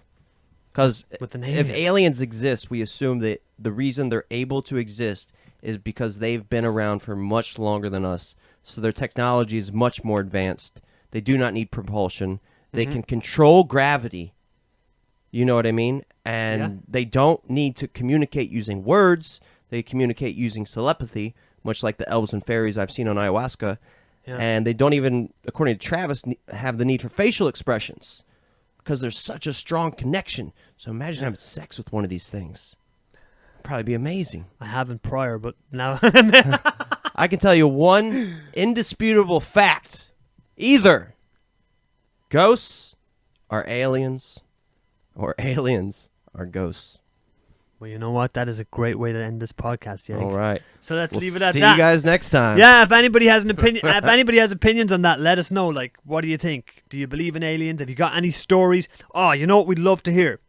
Speaker 1: Because if aliens exist, we assume that the reason they're able to exist is because they've been around for much longer than us. So their technology is much more advanced. They do not need propulsion. They can control gravity. You know what I mean? And they don't need to communicate using words. They communicate using telepathy, much like the elves and fairies I've seen on ayahuasca. Yeah. And they don't even, according to Travis, have the need for facial expressions because there's such a strong connection. So imagine having sex with one of these things. It'd probably be amazing.
Speaker 2: I haven't prior, but now...
Speaker 1: I can tell you one indisputable fact. Either ghosts are aliens or aliens are ghosts.
Speaker 2: Well, you know what? That is a great way to end this podcast, Yank.
Speaker 1: All right.
Speaker 2: So let's leave it at that.
Speaker 1: See you guys next time.
Speaker 2: Yeah, if anybody has an opinion, if anybody has opinions on that, let us know. Like, what do you think? Do you believe in aliens? Have you got any stories? Oh, you know what we'd love to hear?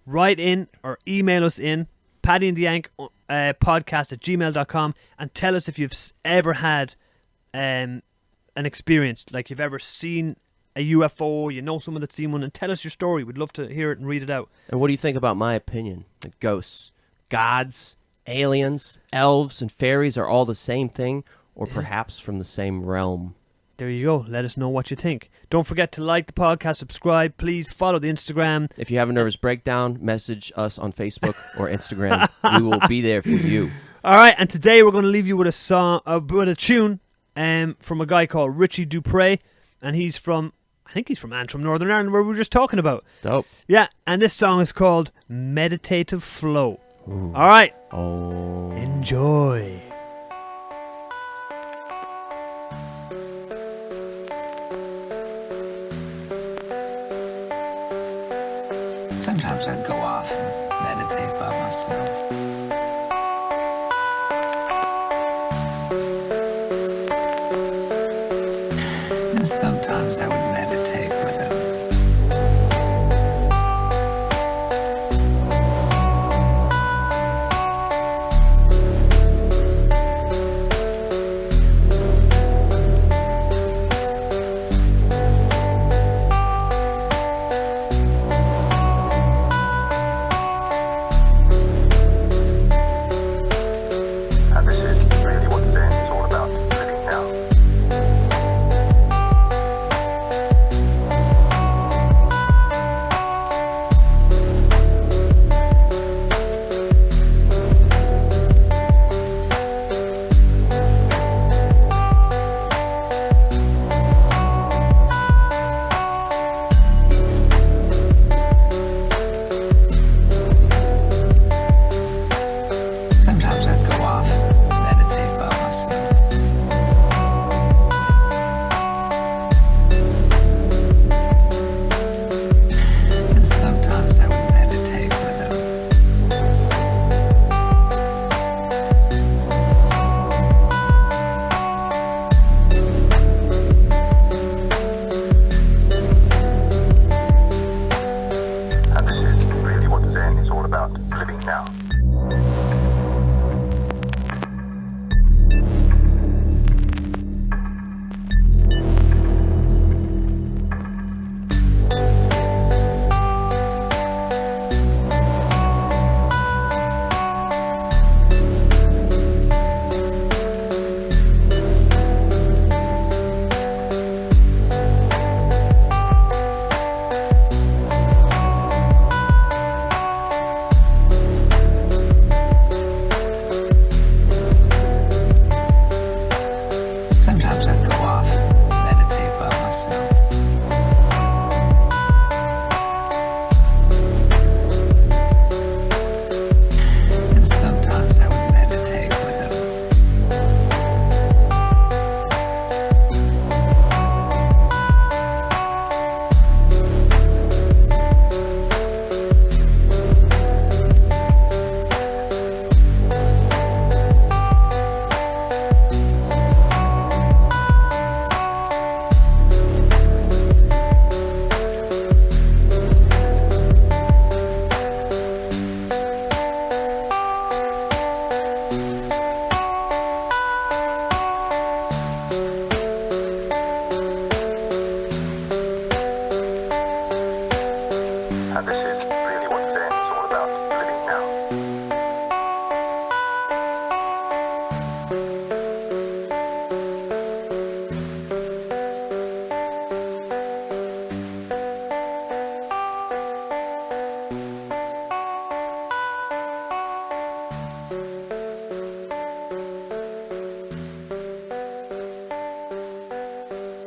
Speaker 2: Write in or email us in Paddy and the Yank podcast@gmail.com and tell us if you've ever had an experience, like you've ever seen a UFO, you know someone that's seen one, and tell us your story. We'd love to hear it and read it out.
Speaker 1: And what do you think about my opinion? The ghosts, gods, aliens, elves, and fairies are all the same thing, or perhaps from the same realm?
Speaker 2: There you go. Let us know what you think. Don't forget to like the podcast, subscribe. Please follow the Instagram.
Speaker 1: If you have a nervous breakdown, message us on Facebook or Instagram. We will be there for you.
Speaker 2: All right, and today we're going to leave you with a song, with a tune from a guy called Richie Duprey, and he's from, I think he's from Antrim, Northern Ireland, where we were just talking about.
Speaker 1: Dope.
Speaker 2: Yeah, and this song is called Meditative Flow. Ooh. All right.
Speaker 1: Oh.
Speaker 2: Enjoy.
Speaker 3: Sometimes I'd go off and meditate by myself. And sometimes I would meditate with him.
Speaker 4: all about living now.